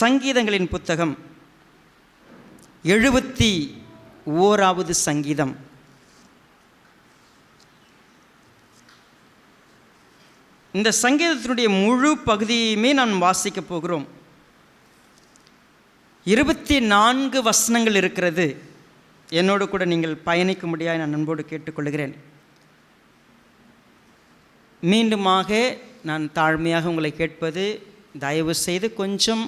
சங்கீதங்களின் புத்தகம் 71வது சங்கீதம். இந்த சங்கீதத்தினுடைய முழு பகுதியுமே நான் வாசிக்க போகிறோம். 24 வசனங்கள் இருக்கிறது. என்னோடு கூட நீங்கள் பயணிக்க முடியாது நான் அன்போடு கேட்டுக்கொள்கிறேன். மீண்டுமாக நான் தாழ்மையாக உங்களை கேட்பது, தயவு செய்து கொஞ்சம்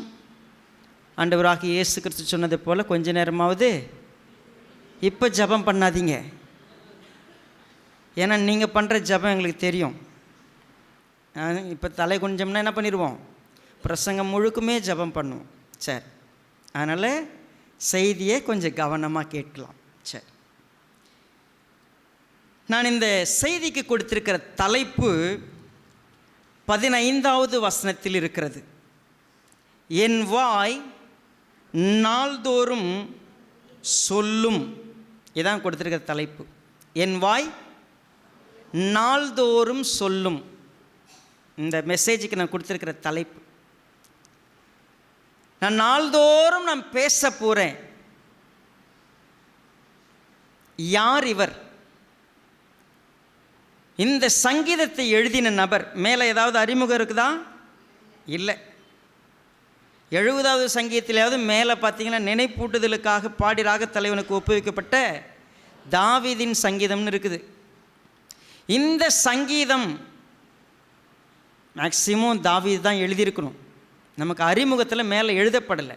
ஆண்டவராக இயேசு கிறிஸ்து சொன்னது போல் கொஞ்ச நேரமாவது இப்போ ஜெபம் பண்ணாதீங்க. ஏன்னா நீங்கள் பண்ணுற ஜெபம் எங்களுக்கு தெரியும். இப்போ தலை கொஞ்சம்னா என்ன பண்ணிடுவோம், பிரசங்கம் முழுக்குமே ஜெபம் பண்ணுவோம். சரி, அதனால் செய்தியை கொஞ்சம் கவனமாக கேட்கலாம். சரி, நான் இந்த செய்திக்கு கொடுத்திருக்கிற தலைப்பு 15வது வசனத்தில் இருக்கிறது. என் வாய் நாள்தோறும் சொல்லும். இதான் கொடுத்திருக்கிற தலைப்பு. என் வாய் நாள்தோறும் சொல்லும். இந்த மெசேஜுக்கு நான் கொடுத்திருக்கிற தலைப்பு. நான் நாள்தோறும் நான் பேச போகிறேன். யார் இவர்? இந்த சங்கீதத்தை எழுதின நபர் மேலே ஏதாவது அறிமுகம் இருக்குதா? இல்லை. 70வது சங்கீதத்திலாவது மேலே பார்த்தீங்கன்னா நினைப்பூட்டுதலுக்காக பாடி ராகத்தலைவனுக்கு ஒப்புவிக்கப்பட்ட தாவீதின் சங்கீதம்னு இருக்குது. இந்த சங்கீதம் மேக்சிமம் தாவீது தான் எழுதியிருக்கணும். நமக்கு அறிமுகத்தில் மேலே எழுதப்படலை.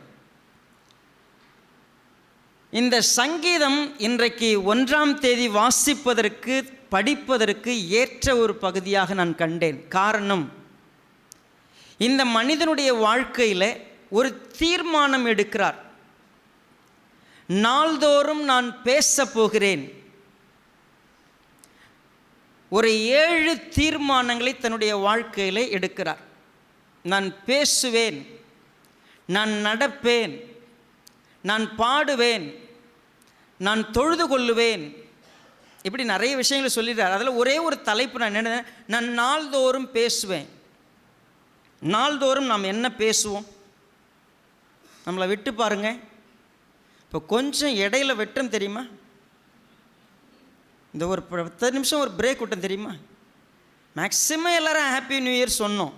இந்த சங்கீதம் இன்றைக்கு 1ஆம் தேதி வாசிப்பதற்கு படிப்பதற்கு ஏற்ற ஒரு பகுதியாக நான் கண்டேன். காரணம், இந்த மனிதனுடைய வாழ்க்கையில் ஒரு தீர்மானம் எடுக்கிறார். நாள்தோறும் நான் பேச போகிறேன். ஒரு 7 தீர்மானங்களை தன்னுடைய வாழ்க்கையில் எடுக்கிறார். நான் பேசுவேன், நான் நடப்பேன், நான் பாடுவேன், நான் தொழுது கொள்ளுவேன், இப்படி நிறைய விஷயங்களை சொல்லிடுறார். அதில் ஒரே ஒரு தலைப்பு நான் என்ன, நான் நாள்தோறும் பேசுவேன். நாள்தோறும் நாம் என்ன பேசுவோம்? நம்மளை விட்டு பாருங்க. இப்போ கொஞ்சம் இடையில வெட்டம் தெரியுமா? இந்த ஒரு 10 நிமிஷம் ஒரு பிரேக் விட்டோம் தெரியுமா? மேக்சிமம் எல்லாரும் ஹாப்பி நியூ இயர் சொன்னோம்.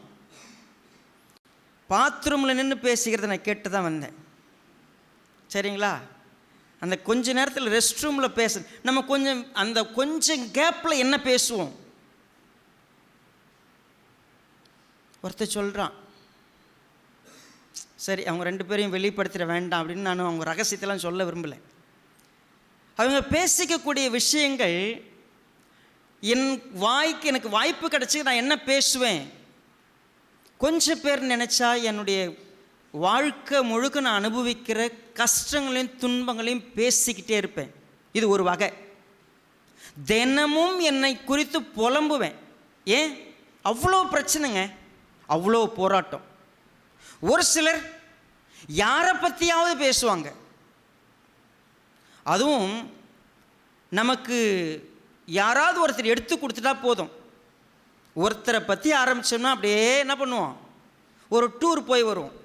பாத்ரூமில் நின்று பேசிக்கிறத நான் கேட்டு தான் வந்தேன். சரிங்களா? அந்த கொஞ்ச நேரத்தில் ரெஸ்ட் ரூமில் பேச நம்ம கொஞ்சம் அந்த கொஞ்சம் கேப்பில் என்ன பேசுவோம்? ஒருத்தர் சொல்கிறான், சரி அவங்க 2 பேரையும் வெளிப்படுத்திட வேண்டாம் அப்படின்னு நான் அவங்க ரகசியத்தெல்லாம் சொல்ல விரும்பலை. அவங்க பேசிக்கக்கூடிய விஷயங்கள் என் வாய்க்கு எனக்கு வாய்ப்பு கிடச்சி நான் என்ன பேசுவேன்? கொஞ்சம் பேர் நினச்சா என்னுடைய வாழ்க்கை முழுக்க நான் அனுபவிக்கிற கஷ்டங்களையும் துன்பங்களையும் பேசிக்கிட்டே இருப்பேன். இது ஒரு வகை. தினமும் என்னை குறித்து புலம்புவேன். ஏன்? அவ்வளோ பிரச்சனைங்க, அவ்வளோ போராட்டம். ஒரு சிலர் யாரை பற்றியாவது பேசுவாங்க. அதுவும் நமக்கு யாராவது ஒருத்தர் எடுத்து கொடுத்துட்டா போதும். ஒருத்தரை பற்றி ஆரம்பித்தோம்னா அப்படியே என்ன பண்ணுவோம், ஒரு டூர் போய் வருவோம்.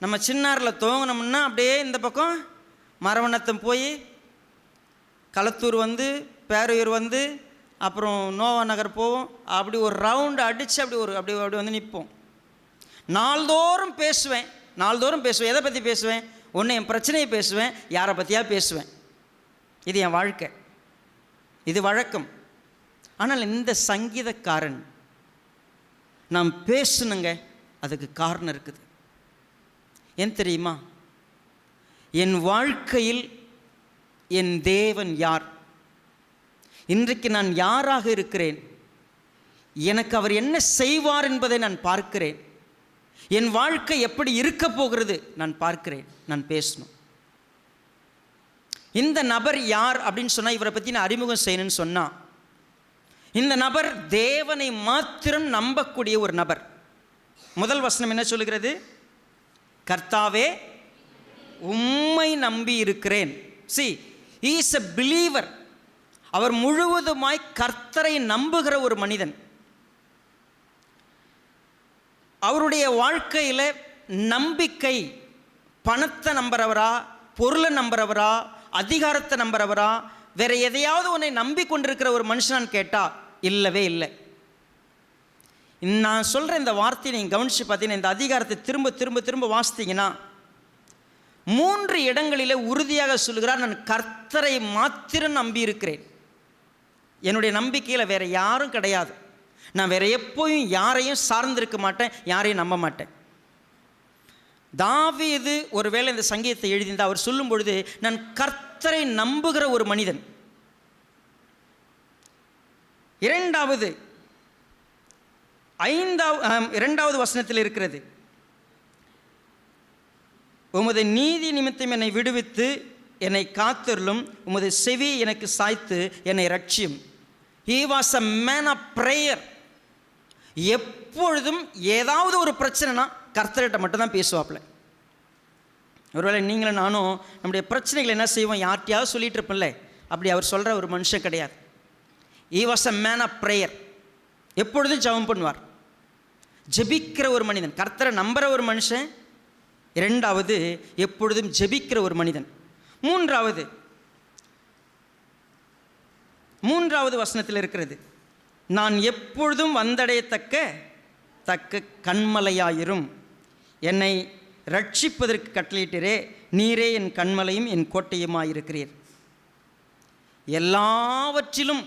நம்ம சின்னாரில் துவங்கினோம்னா அப்படியே இந்த பக்கம் மரவணத்தம் போய் களத்தூர் வந்து பேரையூர் வந்து அப்புறம் நோவா நகர் போவோம். அப்படி ஒரு ரவுண்டு அடித்து அப்படி வந்து நிற்போம். நாள்தோறும் பேசுவேன், நாள்தோறும் பேசுவேன். எதை பற்றி பேசுவேன்? ஒன்று என் பிரச்சனையை பேசுவேன், யாரை பற்றியா பேசுவேன். இது என் வாழ்க்கை, இது வழக்கம். ஆனால் இந்த சங்கீதக்காரன் நாம் பேசணுங்க, அதுக்கு காரணம் இருக்குது. ஏன் தெரியுமா? என் வாழ்க்கையில் என் தேவன் யார்? இன்றைக்கு நான் யாராக இருக்கிறேன்? எனக்கு அவர் என்ன செய்வார் என்பதை நான் பார்க்கிறேன். என் வாழ்க்கை எப்படி இருக்க போகிறது நான் பார்க்கிறேன். நான் பேசணும். இந்த நபர் யார் அப்படின்னு சொன்னால், இவரை பற்றி நான் அறிமுகம் செய்யணும்னு சொன்னால், இந்த நபர் தேவனை மாத்திரம் நம்பக்கூடிய ஒரு நபர். முதல் வசனம் என்ன சொல்லுகிறது? கர்த்தாவே உம்மை நம்பி இருக்கிறேன். See, he is a believer. அவர் முழுவதுமாய் கர்த்தரை நம்புகிற ஒரு மனிதன். அவருடைய வாழ்க்கையில் நம்பிக்கை பணத்தை நம்புறவரா, பொருளை நம்புறவரா, அதிகாரத்தை நம்புறவரா, வேற எதையாவது உன்னை நம்பிக்கொண்டிருக்கிற ஒரு மனுஷனான்னு கேட்டால் இல்லவே இல்லை. நான் சொல்கிற இந்த வார்த்தையை நீங்கள் கவனித்து பார்த்தீங்கன்னா, இந்த அதிகாரத்தை திரும்ப திரும்ப திரும்ப வாசித்தீங்கன்னா 3 இடங்களிலே உறுதியாக சொல்கிறார், நான் கர்த்தரை மாத்திரம் நம்பி இருக்கிறேன். என்னுடைய நம்பிக்கையில் வேற யாரும் கிடையாது. நான் வேற எப்போயும் யாரையும் சார்ந்திருக்க மாட்டேன், யாரையும் நம்ப மாட்டேன். தாவீது ஒருவேளை இந்த சங்கீதத்தை எழுதியிருந்தால் அவர் சொல்லும் பொழுது, நான் கர்த்தரை நம்புகிற ஒரு மனிதன். இரண்டாவது வசனத்தில் இருக்கிறது, உமது நீதி நிமித்தம் என்னை விடுவித்து என்னை காத்தருளும், உமது செவி எனக்கு சாய்த்து என்னை ரட்சியும். He was a man of prayer. எப்பொழுதும் ஏதாவது ஒரு பிரச்சனைனா கர்த்தர்கிட்ட மட்டும்தான் பேசுவாப்புல. ஒருவேளை நீங்களும் நானும் நம்முடைய பிரச்சனைகள் என்ன செய்வோம், யார்கிட்டையாவது சொல்லிட்டு இருப்போம்ல, அப்படி அவர் சொல்கிற ஒரு மனுஷன் கிடையாது. He was a man of prayer. எப்பொழுதும் ஜெபம் பண்ணுவார், ஜெபிக்கிற ஒரு மனிதன், கர்த்தரை நம்புகிற ஒரு மனுஷன். இரண்டாவது, எப்பொழுதும் ஜெபிக்கிற ஒரு மனிதன். மூன்றாவது வசனத்தில் இருக்கிறது, நான் எப்பொழுதும் வந்தடையத்தக்க கண்மலையாயிரும், என்னை ரட்சிப்பதற்கு கட்டளையிட்டீரே, நீரே என் கண்மலையும் என் கோட்டையுமாயிருக்கிறீர். எல்லாவற்றிலும்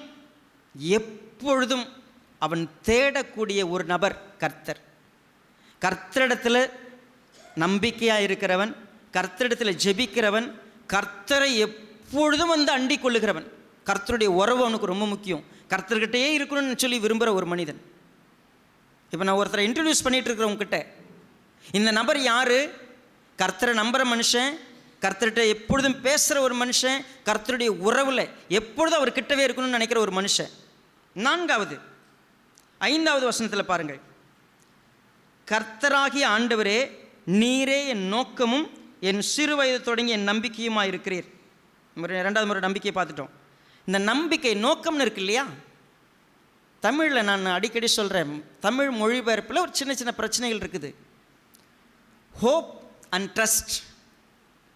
எப்பொழுதும் அவன் தேடக்கூடிய ஒரு நபர் கர்த்தர். கர்த்தரிடத்தில் நம்பிக்கையாக இருக்கிறவன், கர்த்தரிடத்தில் ஜெபிக்கிறவன், கர்த்தரை எப்பொழுதும் வந்து அண்டிக் கொள்ளுகிறவன். கர்த்தருடைய உறவு அவனுக்கு ரொம்ப முக்கியம். கர்த்தர்கிட்டயே இருக்கணும்னு சொல்லி விரும்புகிற ஒரு மனிதன். இப்போ நான் ஒருத்தரை இன்ட்ரடியூஸ் பண்ணிகிட்டு இருக்கிறவங்ககிட்ட, இந்த நபர் யார்? கர்த்தரை நம்புகிற மனுஷன், கர்த்தர்கிட்ட எப்பொழுதும் பேசுகிற ஒரு மனுஷன், கர்த்தருடைய உறவில் எப்பொழுதும் அவர் கிட்டவே இருக்கணும்னு நினைக்கிற ஒரு மனுஷன். 5வது வசனத்தில் பாருங்கள், கர்த்தராகிய ஆண்டவரே, நீரே என் நோக்கமும் என் சிறு வயது தொடங்கி என் நம்பிக்கையுமாக இருக்கிறீர். 2வது முறை நம்பிக்கையை பார்த்துட்டோம். இந்த நம்பிக்கை நோக்கம்னு இருக்கு இல்லையா, தமிழில் நான் அடிக்கடி சொல்கிறேன், தமிழ் மொழிபெயர்ப்பில் ஒரு சின்ன சின்ன பிரச்சனைகள் இருக்குது. Hope and trust.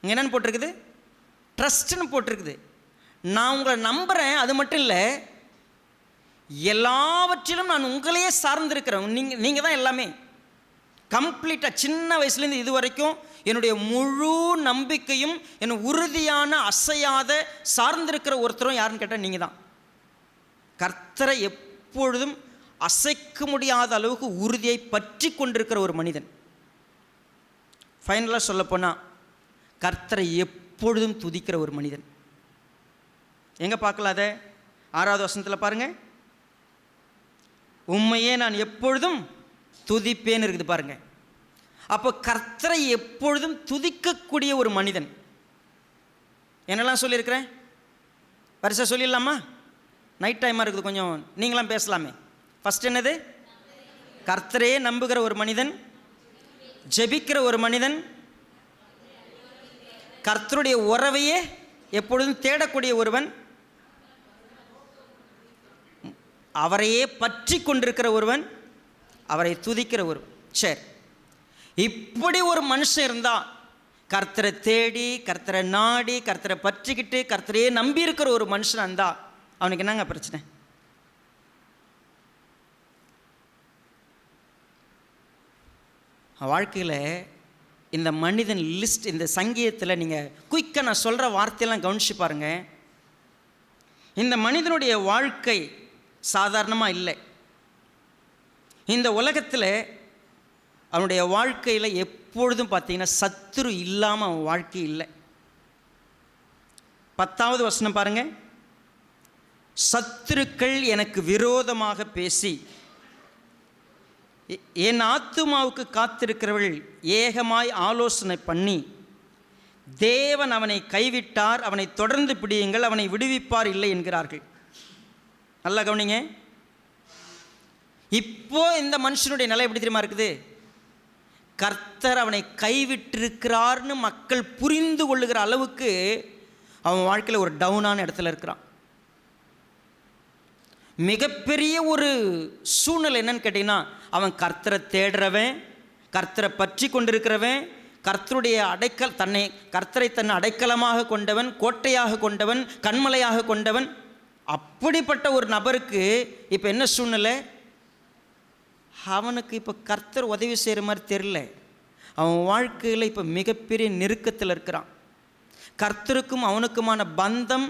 இங்கே என்னென்னு போட்டிருக்குது? ட்ரஸ்ட்னு போட்டிருக்குது. நான் உங்களை நம்புகிறேன், அது மட்டும் இல்லை, எல்லாவற்றிலும் நான் உங்களையே சார்ந்திருக்கிறேன். நீங்கள் தான் எல்லாமே. கம்ப்ளீட்டாக சின்ன வயசுலேருந்து இது வரைக்கும் என்னுடைய முழு நம்பிக்கையும் என் உறுதியான அசையாத சார்ந்திருக்கிற ஒருத்தரும் யாருன்னு கேட்டால் நீங்கள் தான். கர்த்தரை எப்பொழுதும் அசைக்க முடியாத அளவுக்கு உறுதியை பற்றி கொண்டிருக்கிற ஒரு மனிதன். ஃபைனலாக சொல்லப்போனால் கர்த்தரை எப்பொழுதும் துதிக்கிற ஒரு மனிதன். எங்கே பார்க்கலாம் அதை? 6வது வசனத்தில் பாருங்கள், உம்மையே நான் எப்பொழுதும் துதிப்பேன்னு இருக்குது பாருங்க. அப்போ கர்த்தரை எப்பொழுதும் துதிக்கக்கூடிய ஒரு மனிதன். என்னெல்லாம் சொல்லியிருக்கிறேன்? வரிசை சொல்லிடலாமா? நைட் டைமாக இருக்குது, கொஞ்சம் நீங்களாம் பேசலாமே. ஃபஸ்ட் என்னது? கர்த்தரையே நம்புகிற ஒரு மனிதன், ஜெபிக்கிற ஒரு மனிதன், கர்த்தருடைய உறவையே எப்பொழுதும் தேடக்கூடிய ஒருவன், அவரையே பற்றி கொண்டிருக்கிற ஒருவன், அவரை துதிக்கிற ஒரு. சரி, இப்படி ஒரு மனுஷன் இருந்தால், கர்த்தரை தேடி, கர்த்தரை நாடி, கர்த்தரை பற்றிக்கிட்டு, கர்த்தரையே நம்பி இருக்கிற ஒரு மனுஷன் இருந்தால் அவனுக்கு என்னங்க பிரச்சனை? வாழ்க்கையில் இந்த மனிதன் லிஸ்ட், இந்த சங்கீதத்தில் நீங்கள் குயிக்காக நான் சொல்கிற வார்த்தையெல்லாம் கவனிச்சு பாருங்கள். இந்த மனிதனுடைய வாழ்க்கை சாதாரணமாக இல்லை. இந்த உலகத்தில் அவனுடைய வாழ்க்கையில் எப்பொழுதும் பார்த்தீங்கன்னா சத்துரு இல்லாமல் அவன் வாழ்க்கை இல்லை. 10வது வசனம் பாருங்கள், சத்துருக்கள் எனக்கு விரோதமாக பேசி என் ஆத்துமாவுக்கு காத்திருக்கிறவர்கள் ஏகமாய் ஆலோசனை பண்ணி, தேவன் அவனை கைவிட்டார், அவனை தொடர்ந்து பிடியுங்கள், அவனை விடுவிப்பார் இல்லை என்கிறார்கள். நல்லா கவனிங்க. இப்போ இந்த மனுஷனுடைய நிலை எப்படி தெரியுமா இருக்குது? கர்த்தர் அவனை கைவிட்டிருக்கிறார்னு மக்கள் புரிந்து கொள்ளுகிற அளவுக்கு அவன் வாழ்க்கையில் ஒரு டவுனான இடத்துல இருக்கிறான். மிகப்பெரிய ஒரு சூழ்நிலை என்னன்னு கேட்டிங்கன்னா, அவன் கர்த்தரை தேடுறவன், கர்த்தரை பற்றி கொண்டிருக்கிறவன், கர்த்தருடைய கர்த்தரை தன் அடைக்கலமாக கொண்டவன், கோட்டையாக கொண்டவன், கண்மலையாக கொண்டவன், அப்படிப்பட்ட ஒரு நபருக்கு இப்போ என்ன சூழ்நிலை? அவனுக்கு இப்போ கர்த்தர் உதவி செய்கிற மாதிரி தெரியல. அவன் வாழ்க்கையில் இப்போ மிகப்பெரிய நெருக்கத்தில் இருக்கிறான். கர்த்தருக்கும் அவனுக்குமான பந்தம்,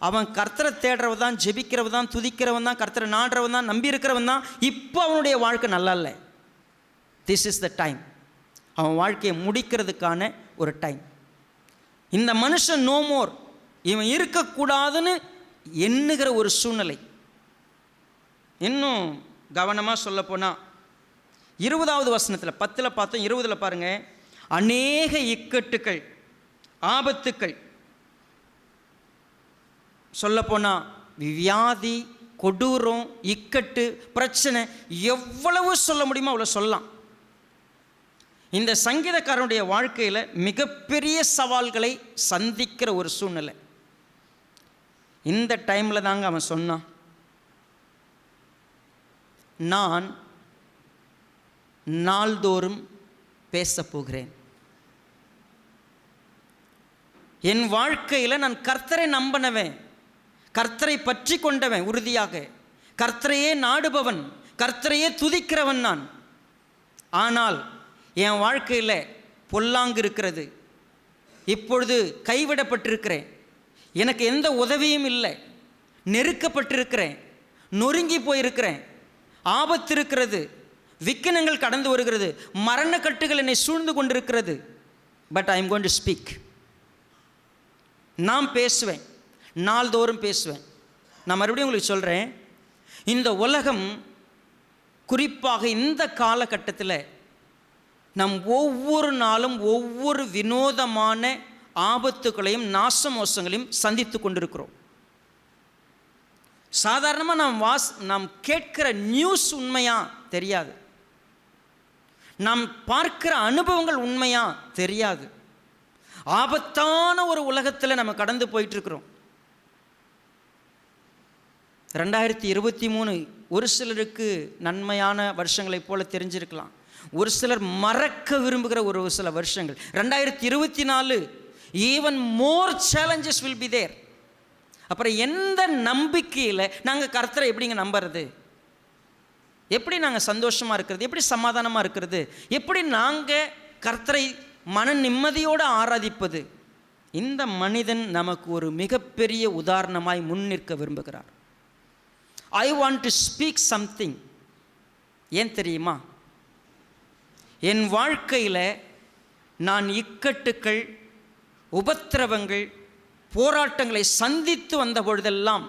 அவன் கர்த்தரை தேடுறவன் தான், ஜெபிக்கிறவன் தான், துதிக்கிறவன் தான், கர்த்தரை நாடுறவன் தான், நம்பி இருக்கிறவன் தான். இப்போ அவனுடைய வாழ்க்கை நல்லா இல்லை. This is the time. அவன் வாழ்க்கையை முடிக்கிறதுக்கான ஒரு டைம். இந்த மனுஷன் நோ மோர், இவன் இருக்கக்கூடாதுன்னு எண்ணுகிற ஒரு சூழ்நிலை. இன்னும் கவனமாக சொல்ல போனால் 20வது வசனத்தில், 10ல் பார்த்தோம், 20ல் பாருங்கள். அநேக இக்கட்டுகள், ஆபத்துக்கள், சொல்லப்போனால் வியாதி, கொடூரம், இக்கட்டு, பிரச்சனை, எவ்வளவு சொல்ல முடியுமோ அவ்வளோ சொல்லலாம். இந்த சங்கீதக்காரனுடைய வாழ்க்கையில் மிகப்பெரிய சவால்களை சந்திக்கிற ஒரு சூழ்நிலை. இந்த டைமில் தாங்க அவன் சொன்னான், நான் நாள்தோறும் பேச போகிறேன். என் வாழ்க்கையில் நான் கர்த்தரை நம்பினவன், கர்த்தரை பற்றி கொண்டவன், உறுதியாக கர்த்தரையே நாடுபவன், கர்த்தரையே துதிக்கிறவன் நான். ஆனால் என் வாழ்க்கையில் பொல்லாங்கு இருக்கிறது. இப்பொழுது கைவிடப்பட்டிருக்கிறேன், எனக்கு எந்த உதவியும் இல்லை, நெருக்கப்பட்டிருக்கிறேன், நொறுங்கி போயிருக்கிறேன், ஆபத்து இருக்கிறது, விக்கினங்கள் கடந்து வருகிறது, மரணக்கட்டுகள் என்னை சூழ்ந்து கொண்டிருக்கிறது. But I am going to speak. நான் பேசுவேன், நாள்தோறும் பேசுவேன். நான் மறுபடியும் உங்களுக்கு சொல்கிறேன், இந்த உலகம் குறிப்பாக இந்த காலகட்டத்தில் நம் ஒவ்வொரு நாளும் ஒவ்வொரு வினோதமான ஆபத்துகளையும் நாசமோசங்களையும் சந்தித்து கொண்டிருக்கிறோம். சாதாரணமாக நாம் கேட்கிற நியூஸ் உண்மையா தெரியாது, நாம் பார்க்கிற அனுபவங்கள் உண்மையா தெரியாது. ஆபத்தான ஒரு உலகத்தில் நம்ம கடந்து போயிட்டுருக்கிறோம். 2023 ஒரு சிலருக்கு நன்மையான வருஷங்களைப் போல தெரிஞ்சிருக்கலாம், ஒரு சிலர் மறக்க விரும்புகிற ஒரு சில வருஷங்கள். 2024 even more challenges will be there. அப்புறம் எந்த நம்பிக்கையில் நாங்கள் கர்த்தரை எப்படிங்க நம்புறது? எப்படி நாங்கள் சந்தோஷமாக இருக்கிறது? எப்படி சமாதானமாக இருக்கிறது? எப்படி நாங்கள் கர்த்தரை மன நிம்மதியோடு ஆராதிப்பது? இந்த மனிதன் நமக்கு ஒரு மிகப்பெரிய உதாரணமாய் முன்னிற்க விரும்புகிறார். I want to speak something. ஏன் தெரியுமா? என் வாழ்க்கையில் நான் இக்கட்டுக்கள், உபத்திரவங்கள், போராட்டங்களை சந்தித்து வந்த பொழுதெல்லாம்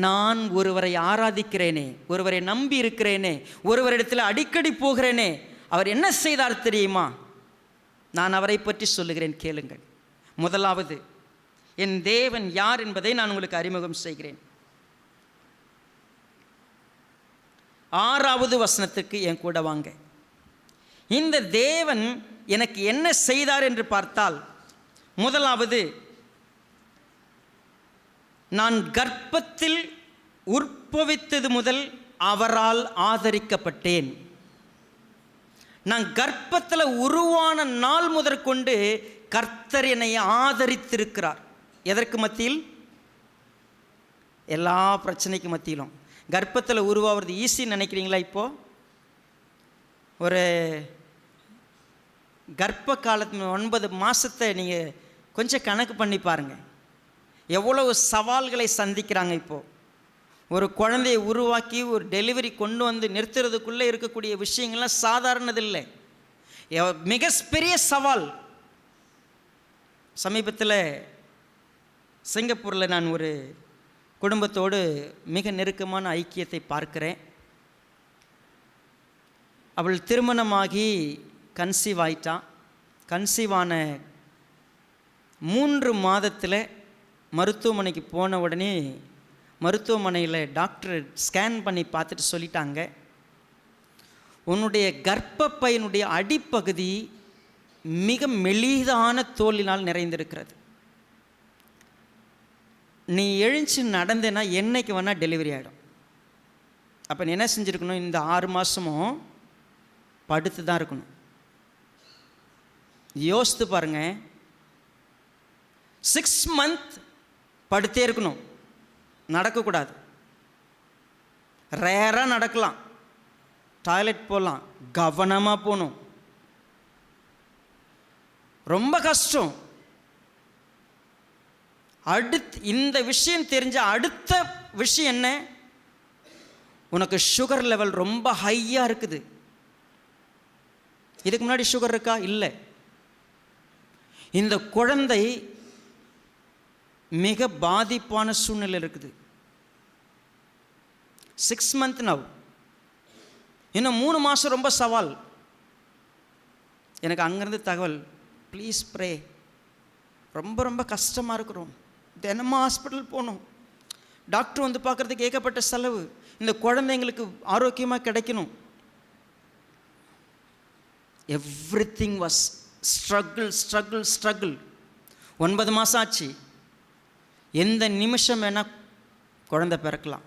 நான் ஒருவரை ஆராதிக்கிறேனே, ஒருவரை நம்பி இருக்கிறேனே, ஒருவரிடத்தில் அடிக்கடி போகிறேனே, அவர் என்ன செய்தார் தெரியுமா? நான் அவரை பற்றி சொல்லுகிறேன், கேளுங்கள். முதலாவது, என் தேவன் யார் என்பதை நான் உங்களுக்கு அறிமுகம் செய்கிறேன். 6வது வசனத்துக்கு என் கூட வாங்க. இந்த தேவன் எனக்கு என்ன செய்தார் என்று பார்த்தால், முதலாவது, நான் கர்ப்பத்தில் உற்பவித்தது முதல் அவரால் ஆதரிக்கப்பட்டேன். நான் கர்ப்பத்தில் உருவான நாள் முதற்கொண்டு கர்த்தர் என்னை ஆதரித்திருக்கிறார். எதற்கு மத்தியில்? எல்லா பிரச்சனைக்கு மத்தியிலும். கர்ப்பத்தில் உருவாகிறது ஈஸின்னு நினைக்கிறீங்களா? இப்போது ஒரு கர்ப்ப காலத்து 9 மாதத்தை நீங்கள் கொஞ்சம் கணக்கு பண்ணி பாருங்கள், எவ்வளவு சவால்களை சந்திக்கிறாங்க. இப்போது ஒரு குழந்தையை உருவாக்கி ஒரு டெலிவரி கொண்டு வந்து நிறுத்துறதுக்குள்ளே இருக்கக்கூடிய விஷயங்கள்லாம் சாதாரணதில்லை, மிக பெரிய சவால். சமீபத்தில் சிங்கப்பூரில் நான் ஒரு குடும்பத்தோடு மிக நெருக்கமான ஐக்கியத்தை பார்க்கிறேன். அவள் திருமணமாகி கன்சீவ் ஆயிட்டான். கன்சீவான 3 மாதத்தில் மருத்துவமனைக்கு போன உடனே மருத்துவமனையில் டாக்டர் ஸ்கேன் பண்ணி பார்த்துட்டு சொல்லிட்டாங்க, உன்னுடைய கர்ப்பப்பையினுடைய அடிப்பகுதி மிக மெலிதான தோலினால் நிறைந்திருக்கிறது. நீ எழுந்து நடந்தேன்னா என்னைக்கு வேணால் டெலிவரி ஆகிடும். அப்போ நீ என்ன செஞ்சுருக்கணும்? இந்த 6 மாதமும் படுத்து தான் இருக்கணும். யோசித்து பாருங்க, 6 months படுத்தே இருக்கணும், நடக்கக்கூடாது. ரேராக நடக்கலாம், டாய்லெட் போகலாம், கவனமாக போகணும். ரொம்ப கஷ்டம். இந்த விஷயம் தெரிஞ்ச அடுத்த விஷயம் என்ன? உனக்கு சுகர் லெவல் ரொம்ப ஹையாக இருக்குது. இதுக்கு முன்னாடி சுகர் இருக்கா? இல்லை. இந்த குழந்தை மிக பாதிப்பான சூழ்நிலை இருக்குது. 6 months நவ். இன்னும் 3 மாதம் ரொம்ப சவால். எனக்கு அங்கேருந்து தகவல், ப்ளீஸ் ப்ரே, ரொம்ப ரொம்ப கஷ்டமாக இருக்கிறோம், தினமும் ஹாஸ்பிட்டல் போகணும், டாக்டர் வந்து பார்க்குறதுக்கு ஏகப்பட்ட செலவு, இந்த குழந்தைங்களுக்கு ஆரோக்கியமாக கிடைக்கணும். Everything was struggle struggle struggle. 9 மாதம் ஆச்சு. எந்த நிமிஷம் வேணால் குழந்தை பிறக்கலாம்.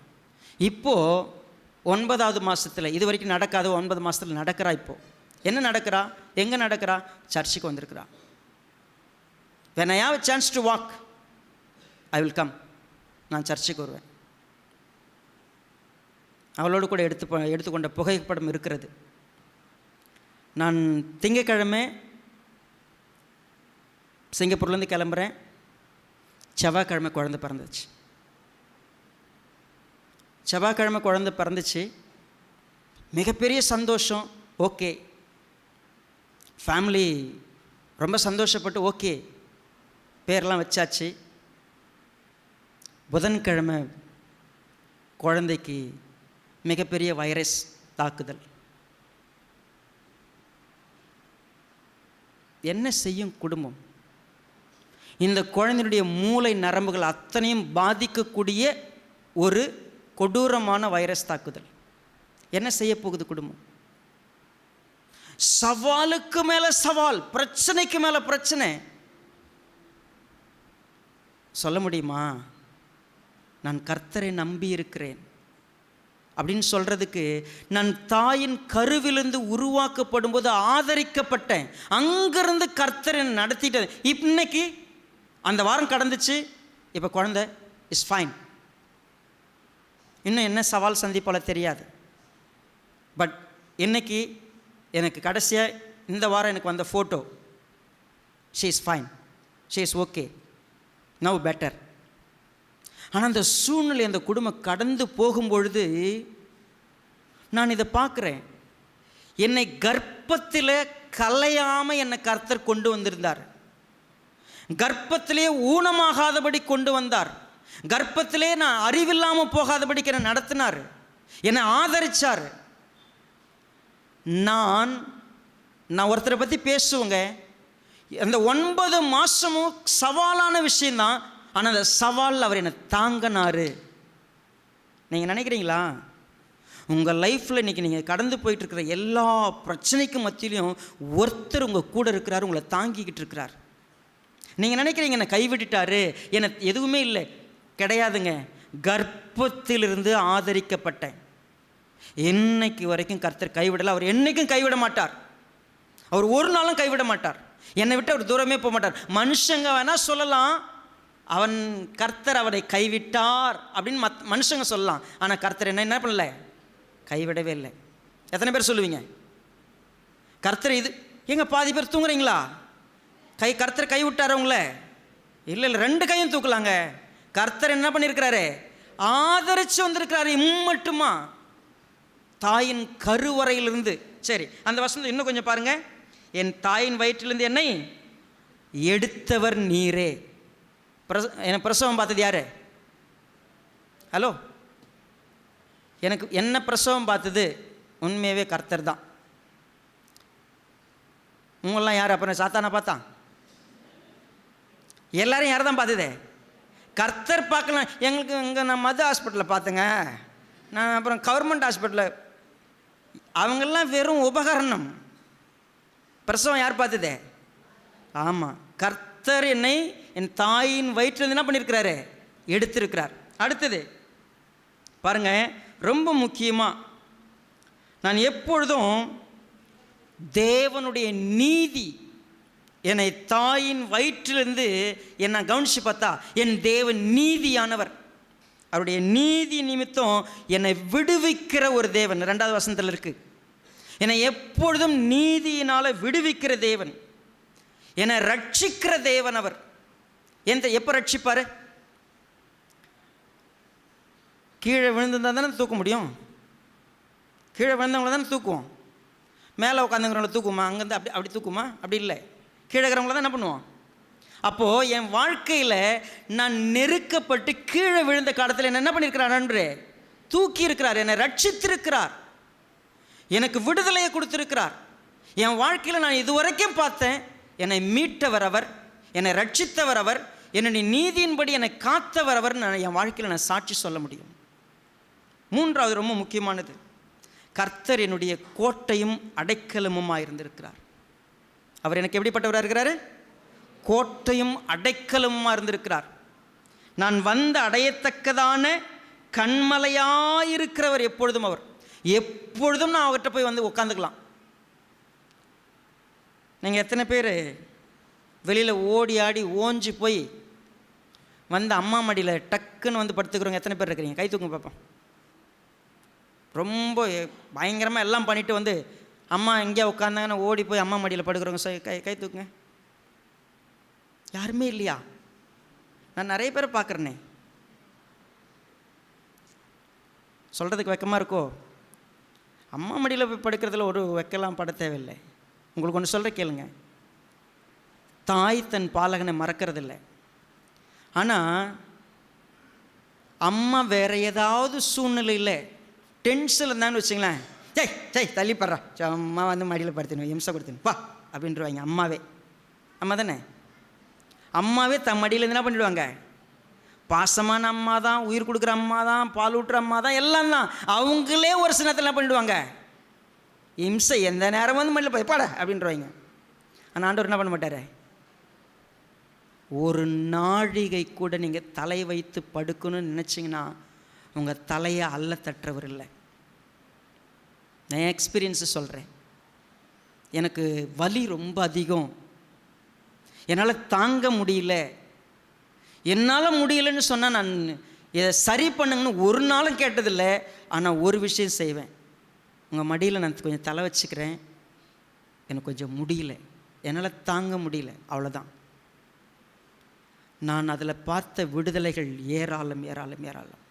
இப்போது 9வது மாதத்தில், இது வரைக்கும் நடக்காத 9 மாதத்தில் நடக்கிறா. இப்போது என்ன நடக்கிறா? எங்கே நடக்கிறா? சர்ச்சுக்கு வந்திருக்கிறா. when I have a chance to walk, I will come. நான் சர்ச்சுக்கு வருவேன். அவளோடு கூட எடுத்துக்கொண்ட புகைப்படம் இருக்கிறது. நான் திங்கக்கிழமை சிங்கப்பூர்லேருந்து கிளம்புறேன். செவ்வாய்க்கிழமை குழந்தை பிறந்துச்சு. செவ்வாய்க்கிழமை குழந்தை பிறந்துச்சு. மிகப்பெரிய சந்தோஷம். ஓகே, ஃபேமிலி ரொம்ப சந்தோஷப்பட்டு ஓகே பேரெல்லாம் வச்சாச்சு. புதன்கிழமை குழந்தைக்கு மிகப்பெரிய வைரஸ் தாக்குதல். என்ன செய்யும் குடும்பம்? இந்த குழந்தையுடைய மூளை நரம்புகள் அத்தனையும் பாதிக்கக்கூடிய ஒரு கொடூரமான வைரஸ் தாக்குதல். என்ன செய்ய போகுது குடும்பம்? சவாலுக்கு மேல சவால், பிரச்சனைக்கு மேல பிரச்சனை. சொல்ல முடியுமா நான் கர்த்தரை நம்பி இருக்கிறேன் அப்படின்னு சொல்றதுக்கு? நான் தாயின் கருவிலிருந்து உருவாக்கப்படும் போது ஆதரிக்கப்பட்டேன், அங்கிருந்து கர்த்தரை நடத்திட்டேன். இன்னைக்கு அந்த வாரம் கடந்துச்சு, இப்போ குழந்தை இஸ் ஃபைன். இன்னும் என்ன சவால் சந்திப்பால தெரியாது. பட் இன்னைக்கு எனக்கு கடைசியாக இந்த வாரம் எனக்கு வந்த photo, she is fine, she is okay, now better. ஆனால் அந்த சூழ்நிலை அந்த குடும்பம் கடந்து போகும்பொழுது நான் இதை பார்க்குறேன். என்னை கர்ப்பத்தில் கலையாமல் என்னை கர்த்தர் கொண்டு வந்திருந்தார். கர்ப்பத்திலே ஊனமாகாதபடி கொண்டு வந்தார். கர்ப்பத்திலே நான் அறிவில்லாமல் போகாதபடிக்கு என்னை நடத்தினார், என்னை ஆதரித்தார். நான் ஒருத்தரை பற்றி பேசுவேங்க. அந்த 9 மாதமும் சவாலான விஷயந்தான். ஆனால் அந்த சவாலில் அவர் என்னை தாங்கினார். நீங்கள் நினைக்கிறீங்களா உங்கள் லைஃப்பில் இன்றைக்கி நீங்கள் கடந்து போயிட்டுருக்கிற எல்லா பிரச்சனைக்கும் மத்தியிலையும் ஒருத்தர் உங்கள் கூட இருக்கிறார், உங்களை தாங்கிக்கிட்டு இருக்கிறார். நீங்கள் நினைக்கிறீங்க என்னை கைவிட்டுட்டாரு, என்னை எதுவுமே இல்லை. கிடையாதுங்க. கர்ப்பத்திலிருந்து ஆதரிக்கப்பட்டேன். என்னைக்கு வரைக்கும் கர்த்தர் கைவிடலை. அவர் என்னைக்கும் கைவிட மாட்டார். அவர் ஒரு நாளும் கைவிட மாட்டார். என்னை விட்டு அவர் தூரமே போக மாட்டார். மனுஷங்க வேணால் சொல்லலாம், அவன் கர்த்தர் அவரை கைவிட்டார் அப்படின்னு மனுஷங்க சொல்லலாம். ஆனால் கர்த்தர் என்ன பண்ணல? கைவிடவே இல்லை. எத்தனை பேர் சொல்லுவீங்க கர்த்தர் இது? எங்க பாதி பேர் தூங்குறீங்களா? கர்த்தர் கை விட்டார் உங்களை? இல்லை இல்லை, 2 கையும் தூக்கலாங்க. கர்த்தர் என்ன பண்ணியிருக்கிறாரு? ஆதரிச்சு வந்திருக்கிறாரு. மட்டுமா தாயின் கருவறையிலிருந்து. சரி, அந்த வசனம் இன்னும் கொஞ்சம் பாருங்க. என் தாயின் வயிற்றிலிருந்து என்னை எடுத்தவர் நீரே. எனக்கு பிரசவம் பார்த்தது யாரு? ஹலோ, எனக்கு என்ன பிரசவம் பார்த்தது உண்மையாகவே கர்த்தர் தான். உங்களெலாம் யார்? அப்புறம் சாத்தானா பார்த்தான்? எல்லாரும் யார் தான் பார்த்ததே? கர்த்தர் பார்க்கலாம். எங்களுக்கு இங்கே நான் மது ஹாஸ்பிட்டலில் பார்த்தேங்க, நான் அப்புறம் கவர்மெண்ட் ஹாஸ்பிட்டலில், அவங்கெல்லாம் வெறும் உபகரணம். பிரசவம் யார் பார்த்ததே? ஆமாம், கர்த்தர் என்னை என் தாயின் வயிற்றிலிருந்து என்ன பண்ணியிருக்கிறாரு? எடுத்திருக்கிறார். அடுத்தது பாருங்க, ரொம்ப முக்கியமாக நான் எப்பொழுதும் தேவனுடைய நீதி என்னை தாயின் வயிற்றிலிருந்து என்னை கவனித்து பார்த்தா என் தேவன் நீதியானவர். அவருடைய நீதி நிமித்தம் என்னை விடுவிக்கிற ஒரு தேவன். 2வது வசனத்தில் இருக்கு, என்னை எப்பொழுதும் நீதியினால் விடுவிக்கிற தேவன், என்னை ரட்சிக்கிற தேவன். அவர் எப்போ ரட்சிப்பார்? கீழே விழுந்திருந்தா தானே தூக்க முடியும். கீழே விழுந்தவங்கள தானே தூக்குவோம். மேலே உட்காந்துங்கிறவங்கள தூக்குமா? அங்கேருந்து அப்படி தூக்குமா? அப்படி இல்லை. கீழே இருக்கிறவங்கள தான் என்ன பண்ணுவோம். அப்போது என் வாழ்க்கையில் நான் நெருக்கப்பட்டு கீழே விழுந்த காலத்தில் என்ன பண்ணியிருக்கிறார்? நன்று தூக்கி இருக்கிறார், என்னை ரட்சித்திருக்கிறார், எனக்கு விடுதலையை கொடுத்திருக்கிறார். என் வாழ்க்கையில் நான் இதுவரைக்கும் பார்த்தேன், என்னை மீட்டவர் அவர், என்னை ரட்சித்தவர் அவர், என்னுடைய நீதியின்படி என்னை காத்தவர் அவர். நான் என் வாழ்க்கையில் நான் சாட்சி சொல்ல முடியும். 3வது ரொம்ப முக்கியமானது, கர்த்தர் என்னுடைய கோட்டையும் அடைக்கலமுமாக இருந்திருக்கிறார். அவர் எனக்கு எப்படிப்பட்டவராக இருக்கிறாரு? கோட்டையும் அடைக்கலமுமாக இருந்திருக்கிறார். நான் வந்து அடையத்தக்கதான கண்மலையாயிருக்கிறவர் எப்பொழுதும். அவர் எப்பொழுதும் நான் அவர்கிட்ட போய் வந்து உட்காந்துக்கலாம். நீங்கள் எத்தனை பேர் வெளியில் ஓடி ஆடி ஓஞ்சி போய் வந்து அம்மா மடியில் டக்குன்னு வந்து படுத்துக்கிறவங்க எத்தனை பேர் இருக்கிறீங்க? கை தூக்குங்க பார்ப்போம். ரொம்ப பயங்கரமாக எல்லாம் பண்ணிவிட்டு வந்து அம்மா எங்கேயா உட்காந்தாங்கன்னு ஓடி போய் அம்மா மடியில் படுக்கிறவங்க கை தூக்குங்க. யாருமே இல்லையா? நான் நிறைய பேரை பார்க்குறேனே. சொல்கிறதுக்கு வெக்கமாக இருக்கோ? அம்மா மடியில் போய் படுக்கிறதுல ஒரு வெக்கலாம் பட தேவையில்லை. உங்களுக்கு ஒன்று சொல்கிற கேளுங்க, தாய் தன் பாலகனை மறக்கிறதில்லை. ஆனால் அம்மா ஏதாவது சூழ்நிலையில் டென்ஷனில் இருந்தான்னு வச்சுங்களேன், தள்ளிப்படுறா அம்மா வந்து மடியில் படுத்தினு இம்சை கொடுத்துன்னு வா அப்படின்றவாங்க. அம்மா தானே. அம்மாவே தன் மடியிலேருந்து என்ன பண்ணிவிடுவாங்க? பாசமான அம்மா தான், உயிர் கொடுக்குற அம்மா தான், பால் ஊட்டுற அம்மா தான், எல்லாம் தான். அவங்களே ஒரு சில நேரத்தில் என்ன பண்ணிவிடுவாங்க? இம்சை எந்த நேரம் வந்து மடியில் போய் பாட அப்படின்றவாங்க. ஆனால் ஆண்டவர் என்ன பண்ண மாட்டார்? ஒரு நாழிகை கூட நீங்கள் தலை வைத்து படுக்கணும்னு நினச்சிங்கன்னா உங்கள் தலையை அல்ல தட்டுறவர் இல்லை. நான் எக்ஸ்பீரியன்ஸு சொல்கிறேன். எனக்கு வலி ரொம்ப அதிகம், என்னால் தாங்க முடியல. என்னால் முடியலன்னு சொன்னால் நான் இதை சரி பண்ணுங்கன்னு ஒரு நாளும் கேட்டதில்லை. ஆனால் ஒரு விஷயம் செய்வேன், உங்கள் மடியில் நான் கொஞ்சம் தலை வச்சுக்கிறேன், எனக்கு கொஞ்சம் முடியல, என்னால் தாங்க முடியல, அவ்வளோதான். நான் அதில் பார்த்த விடுதலைகள் ஏராளம் ஏராளம் ஏராளம்.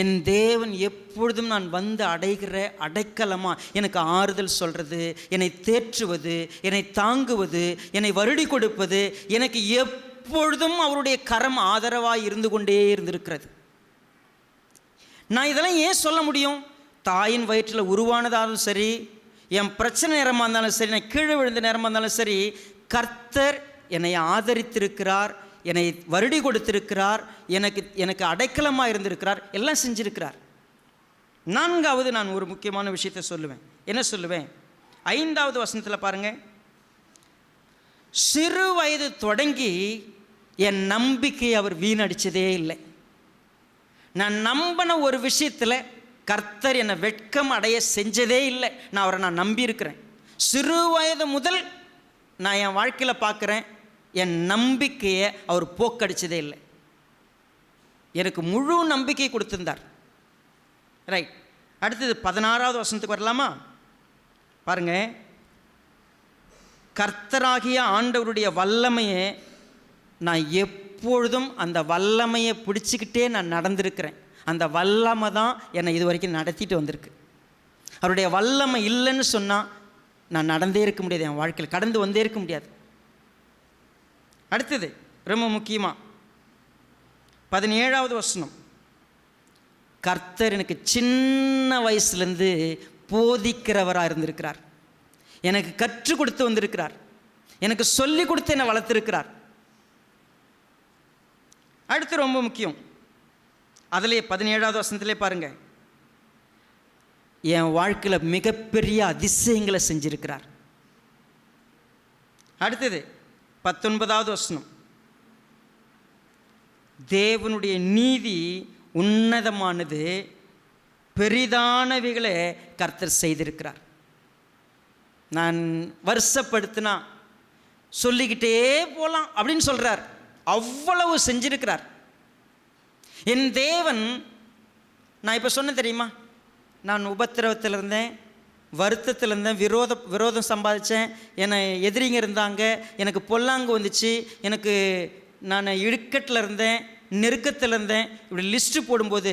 என் தேவன் எப்பொழுதும் நான் வந்து அடைகிற அடைக்கலமாக எனக்கு ஆறுதல் சொல்கிறது, என்னை தேற்றுவது, என்னை தாங்குவது, என்னை வருடி கொடுப்பது, எனக்கு எப்பொழுதும் அவருடைய கரம் ஆதரவாக இருந்து கொண்டே இருந்திருக்கிறது. நான் இதெல்லாம் ஏன் சொல்ல முடியும்? தாயின் வயிற்றில் உருவானதாலும் சரி, என் பிரச்சனை நேரமாக இருந்தாலும் சரி, நான் கீழே விழுந்த நேரமாக இருந்தாலும் சரி, கர்த்தர் என்னை ஆதரித்திருக்கிறார், என்னை வருடி கொடுத்திருக்கிறார், எனக்கு அடைக்கலமாக இருந்திருக்கிறார், எல்லாம் செஞ்சிருக்கிறார். 4வது நான் ஒரு முக்கியமான விஷயத்தை சொல்லுவேன். என்ன சொல்லுவேன்? 5வது வசனத்தில் பாருங்கள், சிறு வயது தொடங்கி என் நம்பிக்கையை அவர் வீணடித்ததே இல்லை. நான் நம்பின ஒரு விஷயத்தில் கர்த்தர் என்னை வெட்கம் அடைய செஞ்சதே இல்லை. நான் அவரை நம்பியிருக்கிறேன். சிறு வயது முதல் நான் என் வாழ்க்கையில் பார்க்குறேன், என் நம்பிக்கையை அவர் போக்கடிச்சதே இல்லை. எனக்கு முழு நம்பிக்கை கொடுத்திருந்தார். ரைட். அடுத்தது 16வது வசனத்துக்கு வரலாமா? பாருங்க, கர்த்தராகிய ஆண்டவருடைய வல்லமையை நான் எப்பொழுதும் அந்த வல்லமையை பிடிச்சிக்கிட்டே நான் நடந்திருக்கிறேன். அந்த வல்லமை தான் என்னை இது வரைக்கும் நடத்திட்டு வந்திருக்கு. அவருடைய வல்லமை இல்லைன்னு சொன்னால் நான் நடந்தே இருக்க முடியாது, என் வாழ்க்கையில் கடந்து வந்தே இருக்க முடியாது. அடுத்தது ரொம்ப முக்கியமாக 17வது வசனம், கர்த்தர் எனக்கு சின்ன வயசுலேருந்து போதிக்கிறவராக இருந்திருக்கிறார், எனக்கு கற்றுக் கொடுத்து வந்திருக்கிறார், எனக்கு சொல்லி கொடுத்து என்னை வளர்த்திருக்கிறார். அடுத்து ரொம்ப முக்கியம், அதிலே 17வது வசனத்திலே பாருங்கள், என் வாழ்க்கையில் மிகப்பெரிய அதிசயங்களை செஞ்சிருக்கிறார். அடுத்தது 19வது வசனம், தேவனுடைய நீதி உன்னதமானது, பெரிதானவைகளை கர்த்தர் செய்திருக்கிறார். நான் வருஷப்படுத்தினா சொல்லிக்கிட்டே போகலாம் அப்படின்னு சொல்கிறார். அவ்வளவு செஞ்சிருக்கிறார் என் தேவன். நான் இப்போ சொன்ன தெரியுமா, நான் உபத்திரவத்தில் இருந்தேன், வருத்தத்தில் இருந்தேன், விரோதம் சம்பாதிச்சேன், என்னை எதிரிங்க இருந்தாங்க, எனக்கு பொல்லாங்கு வந்துச்சு, எனக்கு நான் இடுக்கட்டில் இருந்தேன், நெருக்கத்தில் இருந்தேன், இப்படி லிஸ்ட்டு போடும்போது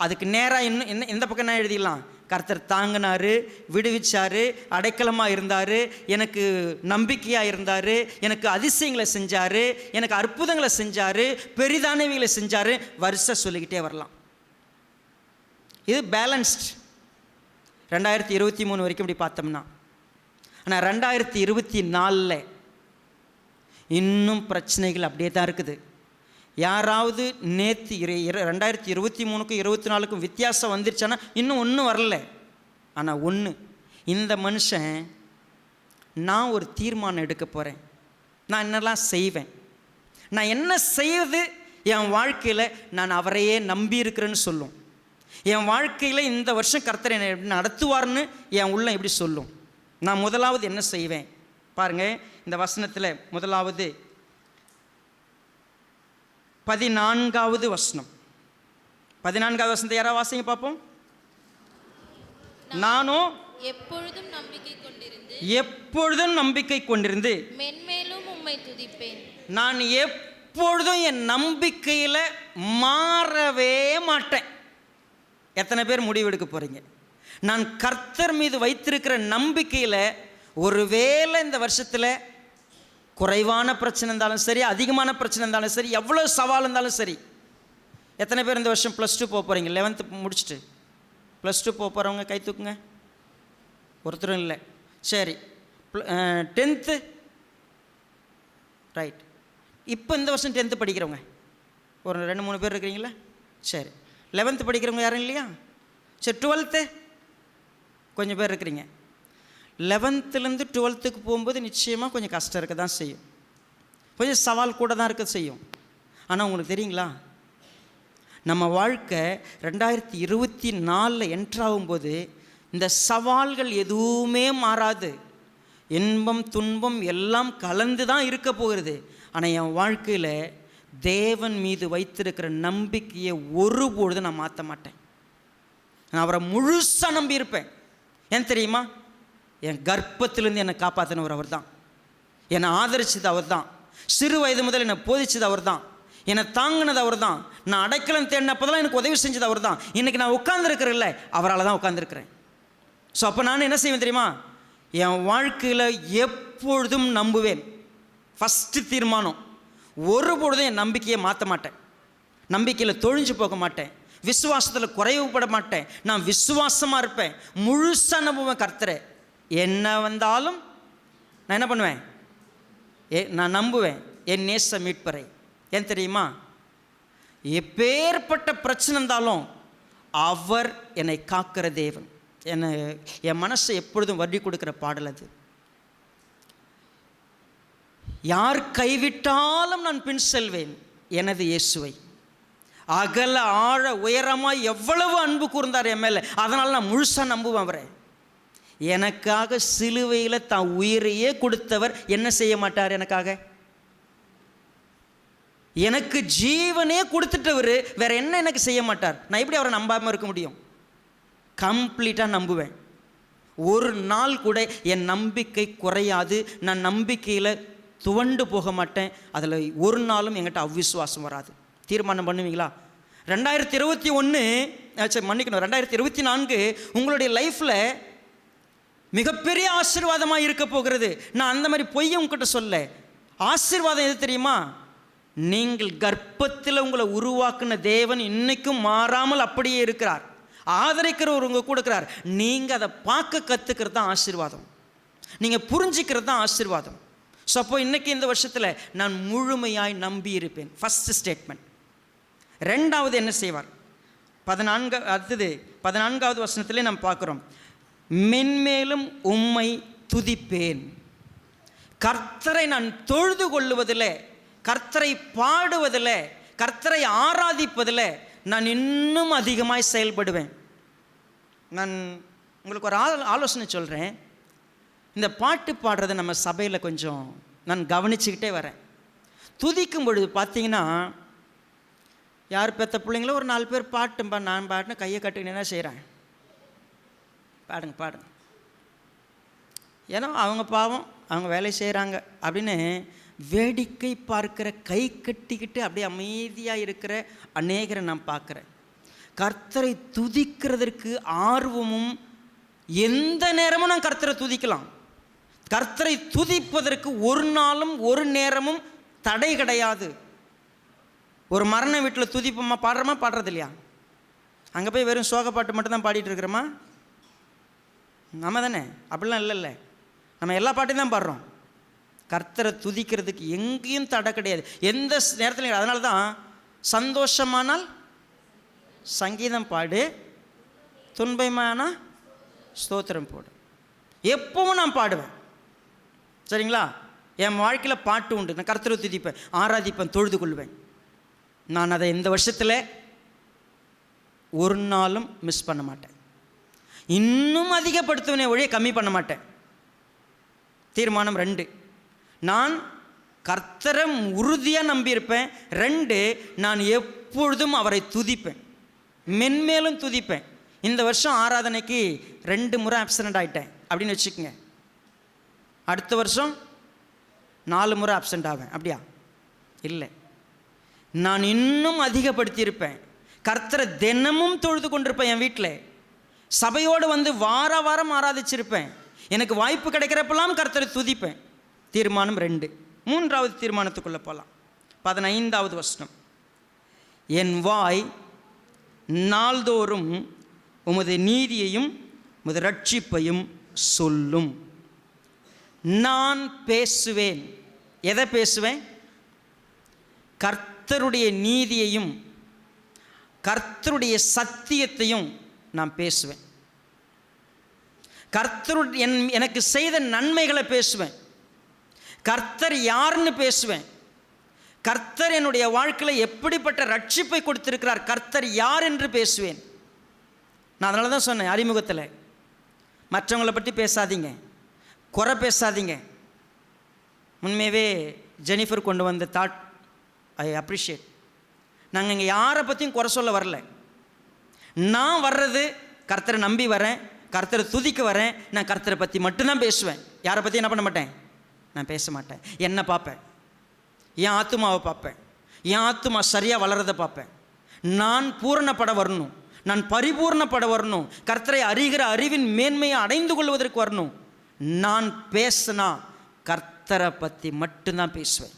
அதுக்கு நேராக என்ன எந்த பக்கம் என்ன எழுதிடலாம்? கர்த்தர் தாங்கினார், விடுவிச்சார், அடைக்கலமாக இருந்தார், எனக்கு நம்பிக்கையாக இருந்தார், எனக்கு அதிசயங்களை செஞ்சார், எனக்கு அற்புதங்களை செஞ்சார், பெரிதானவைகளை செஞ்சார், வருஷம் சொல்லிக்கிட்டே வரலாம். இது பேலன்ஸ்ட் 2023 வரைக்கும் இப்படி பார்த்தோம்னா. ஆனால் 2024 இன்னும் பிரச்சனைகள் அப்படியே தான் இருக்குது. யாராவது நேற்று 2023க்கும் 24க்கும் வித்தியாசம் வந்துருச்சானா இன்னும் ஒன்றும் வரல. ஆனால் ஒன்று, இந்த மனுஷன் நான் ஒரு தீர்மானம் எடுக்க போகிறேன், நான் என்னெல்லாம் செய்வேன், நான் என்ன செய்வது என் வாழ்க்கையில் நான் அவரையே நம்பி இருக்கிறேன்னு சொல்லும். என் வாழ்க்கையில் இந்த வருஷம் கர்த்தர் என்னை நடத்துவார்னு என் உள்ளம் எப்படி சொல்லும். நான் முதலாவது என்ன செய்வேன் பாருங்கள். இந்த வசனத்தில் முதலாவது 14வது வசனம். 14வது வசனத்தை யாராவது வாசிங்க பார்ப்போம். நானும் எப்பொழுதும் நம்பிக்கை கொண்டிருந்து மென்மேலும் உம்மை துதிப்பேன். நான் எப்பொழுதும் என் நம்பிக்கையில் மாறவே மாட்டேன். எத்தனை பேர் முடிவெடுக்க போகிறீங்க? நான் கர்த்தர் மீது வைத்திருக்கிற நம்பிக்கையில் ஒருவேளை இந்த வருஷத்தில் குறைவான பிரச்சனை இருந்தாலும் சரி, அதிகமான பிரச்சனை இருந்தாலும் சரி, எவ்வளோ சவால் இருந்தாலும் சரி. எத்தனை பேர் இந்த வருஷம் +2 போக போகிறீங்க? 11th முடிச்சுட்டு +2 போக போகிறவங்க கை தூக்குங்க. ஒருத்தரும் இல்லை. சரி, 10th ரைட். இப்போ இந்த வருஷம் 10th படிக்கிறவங்க ஒரு 2-3 பேர் இருக்கிறீங்களா? சரி. 11th படிக்கிறவங்க யாரும் இல்லையா? சரி. 12th கொஞ்சம் பேர் இருக்கிறீங்க. 11th 12th போகும்போது நிச்சயமாக கொஞ்சம் கஷ்டம் இருக்க தான் செய்யும், கொஞ்சம் சவால் கூட தான் இருக்க செய்யும். ஆனால் உங்களுக்கு தெரியுங்களா, நம்ம வாழ்க்கை 2024 என்ட்ராகும்போது இந்த சவால்கள் எதுவுமே மாறாது. இன்பம் துன்பம் எல்லாம் கலந்து தான் இருக்க போகிறது. ஆனால் என் வாழ்க்கையில் தேவன் மீது வைத்திருக்கிற நம்பிக்கையை ஒருபொழுது நான் மாற்ற மாட்டேன். நான் அவரை முழுசாக நம்பியிருப்பேன். ஏன் தெரியுமா? என் கர்ப்பத்திலேருந்து என்னை காப்பாற்றினவர் அவர் தான், என்னை ஆதரிச்சது அவர் தான், சிறு வயது முதல் என்னை போதிச்சது அவர் தான், என்னை தாங்கினது அவர் தான், நான் அடைக்கலம் தேடினப்போதெல்லாம் எனக்கு உதவி செஞ்சது அவர் தான். இன்றைக்கி நான் உட்கார்ந்துருக்கிறேன் இல்லை, அவரால் தான் உட்காந்துருக்கிறேன். ஸோ அப்போ நான் என்ன செய்வேன் தெரியுமா? என் வாழ்க்கையில் எப்பொழுதும் நம்புவேன். ஃபஸ்ட்டு தீர்மானம், ஒருபொழுதும் என் நம்பிக்கையை மாற்ற மாட்டேன், நம்பிக்கையில் தொழிஞ்சு போக மாட்டேன், விசுவாசத்தில் குறைவுபட மாட்டேன். நான் விசுவாசமாக இருப்பேன், முழுசாக நம்புவேன் கர்த்தரை. என்ன வந்தாலும் நான் என்ன பண்ணுவேன்? நான் நம்புவேன் என் நேச மீட்பரை. ஏன் தெரியுமா? எப்பேற்பட்ட பிரச்சனை இருந்தாலும் அவர் என்னை காக்கிற தேவன். என் மனசை எப்பொழுதும் வட்டி கொடுக்குற பாடல் அது. யார் கைவிட்டாலும் நான் பின் செல்வேன் எனது இயேசுவை. அகல ஆழ உயரமாக எவ்வளவு அன்பு கூர்ந்தார் என் மேலே, அதனால் நான் முழுசாக நம்புவேன் அவரை. எனக்காக சிலுவையில் தான் உயிரையே கொடுத்தவர் என்ன செய்ய மாட்டார்? எனக்கு ஜீவனே கொடுத்துட்டவர் வேற என்ன எனக்கு செய்ய மாட்டார்? நான் எப்படி அவரை நம்பாமல் இருக்க முடியும்? கம்ப்ளீட்டாக நம்புவேன். ஒரு நாள் கூட என் நம்பிக்கை குறையாது. நான் நம்பிக்கையில் துவண்டு போக மாட்டேன். அதில் ஒரு நாளும் என்கிட்ட அவ்விசுவாசம் வராது. தீர்மானம் பண்ணுவீங்களா? 2024 உங்களுடைய லைஃப்பில் மிகப்பெரிய ஆசீர்வாதமாக இருக்க போகிறது. நான் அந்த மாதிரி பொய்யை உங்ககிட்ட சொல்ல. ஆசீர்வாதம் எது தெரியுமா? நீங்கள் கர்ப்பத்தில் உங்களை உருவாக்குன தேவன் இன்னைக்கும் மாறாமல் அப்படியே இருக்கிறார். ஆதரிக்கிறவர் உங்க கூட இருக்கிறார். நீங்கள் அதை பார்க்க கற்றுக்கிறது தான் ஆசீர்வாதம், நீங்கள் புரிஞ்சிக்கிறது தான் ஆசீர்வாதம். ஸோ அப்போ இன்றைக்கி இந்த வருஷத்தில் நான் முழுமையாய் நம்பி இருப்பேன். First statement. ரெண்டாவது என்ன செய்வார்? 14வது வசனத்திலே நாம் பார்க்குறோம், மென்மேலும் உம்மை துதிப்பேன். கர்த்தரை நான் தொழுது கொள்ளுவதில், கர்த்தரை பாடுவதில், கர்த்தரை ஆராதிப்பதில் நான் இன்னும் அதிகமாய் செயல்படுவேன். நான் உங்களுக்கு ஒரு ஆலோசனை சொல்கிறேன். இந்த பாட்டு பாடுறதை நம்ம சபையில் கொஞ்சம் நான் கவனிச்சுக்கிட்டே வரேன். துதிக்கும் பொழுது பார்த்தீங்கன்னா, யார் பெற்ற பிள்ளைங்களோ ஒரு 4 பேர் பாட்டும்பா, நான் பாட்டுன்னு கையை கட்டுக்கின்னு என்ன செய்கிறேன், பாடுங்க பாடுங்க, ஏன்னா அவங்க பாவம் அவங்க வேலை செய்கிறாங்க அப்படின்னு வேடிக்கை பார்க்கிற, கை கட்டிக்கிட்டு அப்படியே அமைதியாக இருக்கிற அநேகரை நான் பார்க்குறேன். கர்த்தரை துதிக்கிறதற்கு ஆர்வமும், எந்த நேரமும் நான் கர்த்தரை துதிக்கலாம். கர்த்தரை துதிப்பதற்கு ஒரு நாளும் ஒரு நேரமும் தடை கிடையாது. ஒரு மரண வீட்டில் துதிப்போமா, பாடுறோமா, பாடுறது இல்லையா? அங்கே போய் வெறும் சோக பாட்டு மட்டும்தான் பாடிட்டு இருக்கிறோமா? நம்ம தானே, அப்படிலாம் இல்லைல்ல, நம்ம எல்லா பாட்டையும் தான் பாடுறோம். கர்த்தரை துதிக்கிறதுக்கு எங்கேயும் தடை கிடையாது, எந்த நேரத்துலையும். அதனால தான் சந்தோஷமானால் சங்கீதம் பாடு, துன்பமானால் ஸ்தோத்திரம் போடு. எப்பவும் நான் பாடுவேன், சரிங்களா? என் வாழ்க்கையில் பாட்டு உண்டு. நான் கர்த்தரை துதிப்பேன், ஆராதிப்பேன், தொழுது கொள்வேன். நான் அதை இந்த வருஷத்தில் ஒரு நாளும் மிஸ் பண்ண மாட்டேன். இன்னும் அதிகப்படுத்துவனே ஒழிய கம்மி பண்ண மாட்டேன். தீர்மானம் 2, நான் கர்த்தரை உறுதியாக நம்பியிருப்பேன். 2, நான் எப்பொழுதும் அவரை துதிப்பேன், மென்மேலும் துதிப்பேன். இந்த வருஷம் ஆராதனைக்கு 2 முறை ஆப்சண்ட் ஆகிட்டேன் அப்படின்னு வச்சுக்கோங்க. அடுத்த வருஷம் 4 முறை ஆப்சண்ட் ஆவேன், அப்படியா? இல்லை, நான் இன்னும் அதிகப்படுத்தியிருப்பேன். கர்த்தரை தினமும் தொழுது கொண்டிருப்பேன். என் வீட்டில் சபையோடு வந்து வார வாரம் ஆராதிச்சிருப்பேன். எனக்கு வாய்ப்பு கிடைக்கிறப்பெல்லாம் கர்த்தரை துதிப்பேன். தீர்மானம் 2. 3வது தீர்மானத்துக்குள்ளே போகலாம். 15வது வசனம். என் வாய் நாள்தோறும் உமது நீதியையும் உமது ரட்சிப்பையும் சொல்லும். நான் பேசுவேன். எதை பேசுவேன்? கர்த்தருடைய நீதியையும் கர்த்தருடைய சத்தியத்தையும் நான் பேசுவேன். கர்த்தருடைய எனக்கு செய்த நன்மைகளை பேசுவேன். கர்த்தர் யாருன்னு பேசுவேன். கர்த்தர் என்னுடைய வாழ்க்கையில் எப்படிப்பட்ட ரட்சிப்பை கொடுத்திருக்கிறார், கர்த்தர் யார் என்று பேசுவேன். நான் அதனால தான் சொன்னேன் அறிமுகத்தில், மற்றவங்களை பற்றி பேசாதீங்க, குறை பேசாதீங்க. உண்மையவே ஜெனிஃபர் கொண்டு வந்த தாட் ஐ அப்ரிஷியேட். நாங்கள் இங்கே யாரை பற்றியும் குறை சொல்ல வரல. நான் வர்றது கர்த்தரை நம்பி வரேன், கர்த்தரை துதிக்க வரேன். நான் கர்த்தரை பற்றி மட்டும்தான் பேசுவேன். யாரை பற்றி என்ன பண்ண மாட்டேன், நான் பேச மாட்டேன். என்னை பார்ப்பேன், என் ஆத்துமாவை பார்ப்பேன், என் ஆத்துமா சரியாக வளரதை பார்ப்பேன். நான் பூரணப்பட வரணும், நான் பரிபூர்ணப்பட வரணும், கர்த்தரை அறிகிற அறிவின் மேன்மையை அடைந்து கொள்வதற்கு வரணும். நான் பேசினா கர்த்தரை பற்றி மட்டும்தான் பேசுவேன்.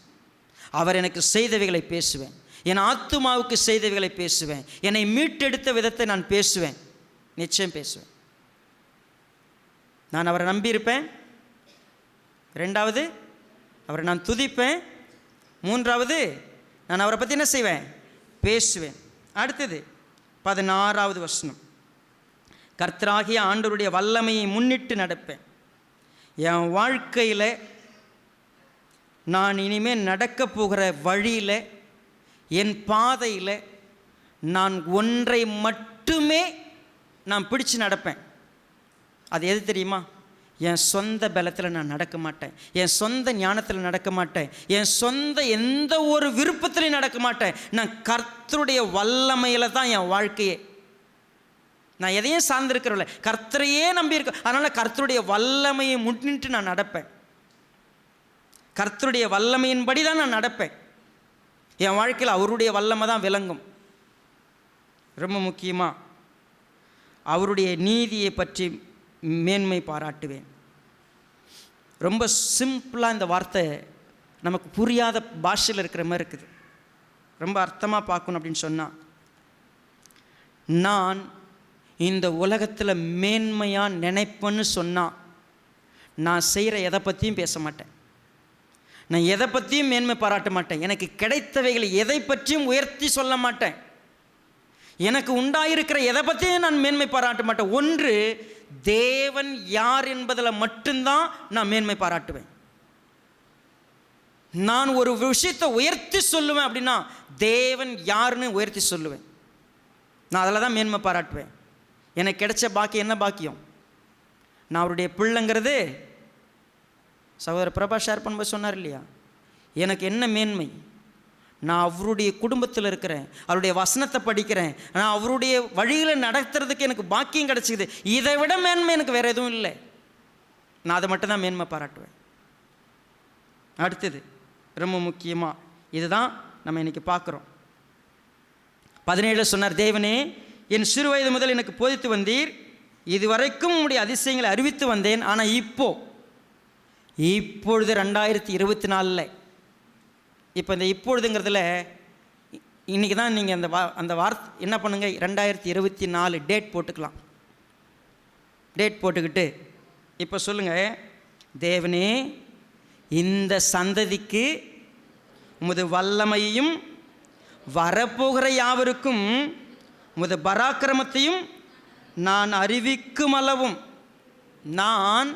அவர் எனக்கு செய்தவைகளை பேசுவேன், என் ஆத்துமாவுக்கு செய்தவைகளை பேசுவேன், என்னை மீட்டெடுத்த விதத்தை நான் பேசுவேன், நிச்சயம் பேசுவேன். நான் அவரை நம்பியிருப்பேன். 2வது, அவரை நான் துதிப்பேன். 3வது, நான் அவரை பற்றி என்ன செய்வேன், பேசுவேன். அடுத்தது 16வது வசனம். கர்த்தராகிய ஆண்டவருடைய வல்லமையை முன்னிட்டு நடப்பேன். என் வாழ்க்கையில் நான் இனிமேல் நடக்க போகிற வழியில், என் பாதையில் நான் ஒன்றை மட்டுமே நான் பிடிச்சு நடப்பேன். அது எது தெரியுமா? என் சொந்த பலத்தில் நான் நடக்க மாட்டேன், என் சொந்த ஞானத்தில் நடக்க மாட்டேன், என் சொந்த எந்த ஒரு விருப்பத்திலையும் நடக்க மாட்டேன். நான் கர்த்தருடைய வல்லமையில் தான் என் வாழ்க்கையே. நான் எதையும் சார்ந்திருக்கிறவில்லை, கர்த்தரையே நம்பியிருக்க. அதனால் கர்த்தருடைய வல்லமையை முன்னிட்டு நான் நடப்பேன். கர்த்தருடைய வல்லமையின்படி தான் நான் நடப்பேன். என் வாழ்க்கையில் அவருடைய வல்லமை தான் விளங்கும். ரொம்ப முக்கியமாக அவருடைய நீதியை பற்றி மேன்மை பாராட்டுவேன். ரொம்ப சிம்பிளாக இந்த வார்த்தை நமக்கு புரியாத பாஷையில் இருக்கிற மாதிரி இருக்குது. ரொம்ப அர்த்தமாக பார்க்கணும் அப்படின்னு சொன்னால், நான் இந்த உலகத்தில் மேன்மையாக நினைப்பேன்னு சொன்னால், நான் செய்கிற எதை பற்றியும் பேச மாட்டேன், நான் எதை பற்றியும் மேன்மை பாராட்ட மாட்டேன், எனக்கு கிடைத்தவைகளை எதை பற்றியும் உயர்த்தி சொல்ல மாட்டேன், எனக்கு உண்டாயிருக்கிற எதை பற்றியும் நான் மேன்மை பாராட்ட மாட்டேன். ஒன்று, தேவன் யார் என்பதில் மட்டும்தான் நான் மேன்மை பாராட்டுவேன். நான் ஒரு விஷயத்தை உயர்த்தி சொல்லுவேன் அப்படின்னா தேவன் யாருன்னு உயர்த்தி சொல்லுவேன். நான் அதில் தான் மேன்மை பாராட்டுவேன். எனக்கு கிடைச்ச பாக்கியம் என்ன பாக்கியம்? நான் அவருடைய பிள்ளைங்கிறது சகோதரர் பிரபா ஷேர் பண்ணும்போது சொன்னார் இல்லையா, எனக்கு என்ன மேன்மை, நான் அவருடைய குடும்பத்தில் இருக்கிறேன், அவருடைய வசனத்தை படிக்கிறேன், நான் அவருடைய வழியில் நடத்துறதுக்கு எனக்கு பாக்கியம் கிடச்சிக்குது, இதை விட மேன்மை எனக்கு வேறு எதுவும் இல்லை. நான் அதை மட்டும்தான் மேன்மை பாராட்டுவேன். அடுத்தது ரொம்ப முக்கியமாக இதுதான் நம்ம இன்றைக்கி பார்க்குறோம். 17 சொன்னார், தேவனே என் சிறு வயது முதல் எனக்கு போதித்து வந்தீர், இதுவரைக்கும் உம்முடைய அதிசயங்களை அறிவித்து வந்தேன். ஆனால் இப்பொழுது 2024 இப்போ இந்த இப்பொழுதுங்கிறதுல இன்றைக்கி தான் நீங்கள் அந்த வார்த்தை என்ன பண்ணுங்கள், 2024 டேட் போட்டுக்கலாம். டேட் போட்டுக்கிட்டு இப்போ சொல்லுங்கள், தேவனே இந்த சந்ததிக்கு உமது வல்லமையையும் வரப்போகிற யாவருக்கும் உமது பராக்கிரமத்தையும் நான் அறிவிக்கும் அளவும் நான்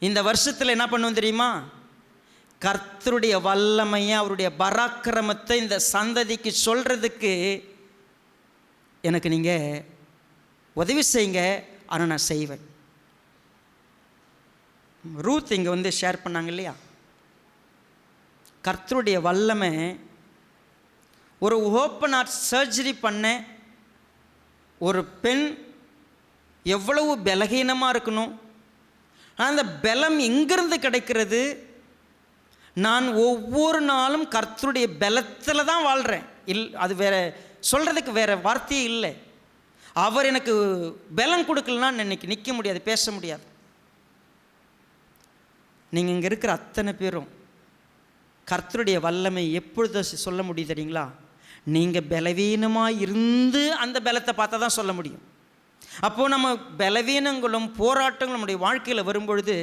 இந்த வருஷத்தில் என்ன பண்ணுவேன் தெரியுமா, கர்த்தருடைய வல்லமையை அவருடைய பராக்கிரமத்தை இந்த சந்ததிக்கு சொல்கிறதுக்கு எனக்கு நீங்கள் உதவி செய்யுங்க, ஆனால் நான் செய்வேன். ரூத் இங்கே ஷேர் பண்ணாங்க இல்லையா, கர்த்தருடைய வல்லமை ஒரு ஓப்பன் ஹார்ட் சர்ஜரி பண்ண ஒரு பெண் எவ்வளவு பலகீனமாக இருக்கணும், அந்த பலம் எங்கிருந்து கிடைக்கிறது, நான் ஒவ்வொரு நாளும் கர்த்தருடைய பலத்தில் தான் வாழ்கிறேன். அது வேற சொல்கிறதுக்கு வேறு வார்த்தையே இல்லை. அவர் எனக்கு பலம் கொடுக்கலன்னா இன்னைக்கு நிற்க முடியாது, பேச முடியாது. நீங்கள் இங்கே இருக்கிற அத்தனை பேரும் கர்த்தருடைய வல்லமை எப்பொழுது சொல்ல முடியும் தெரியுங்களா, நீங்கள் பலவீனமாக இருந்து அந்த பலத்தை பார்த்தா தான் சொல்ல முடியும். அப்போது நம்ம பலவீனங்களும் போராட்டங்களும் நம்முடைய வாழ்க்கையில் வரும்பொழுது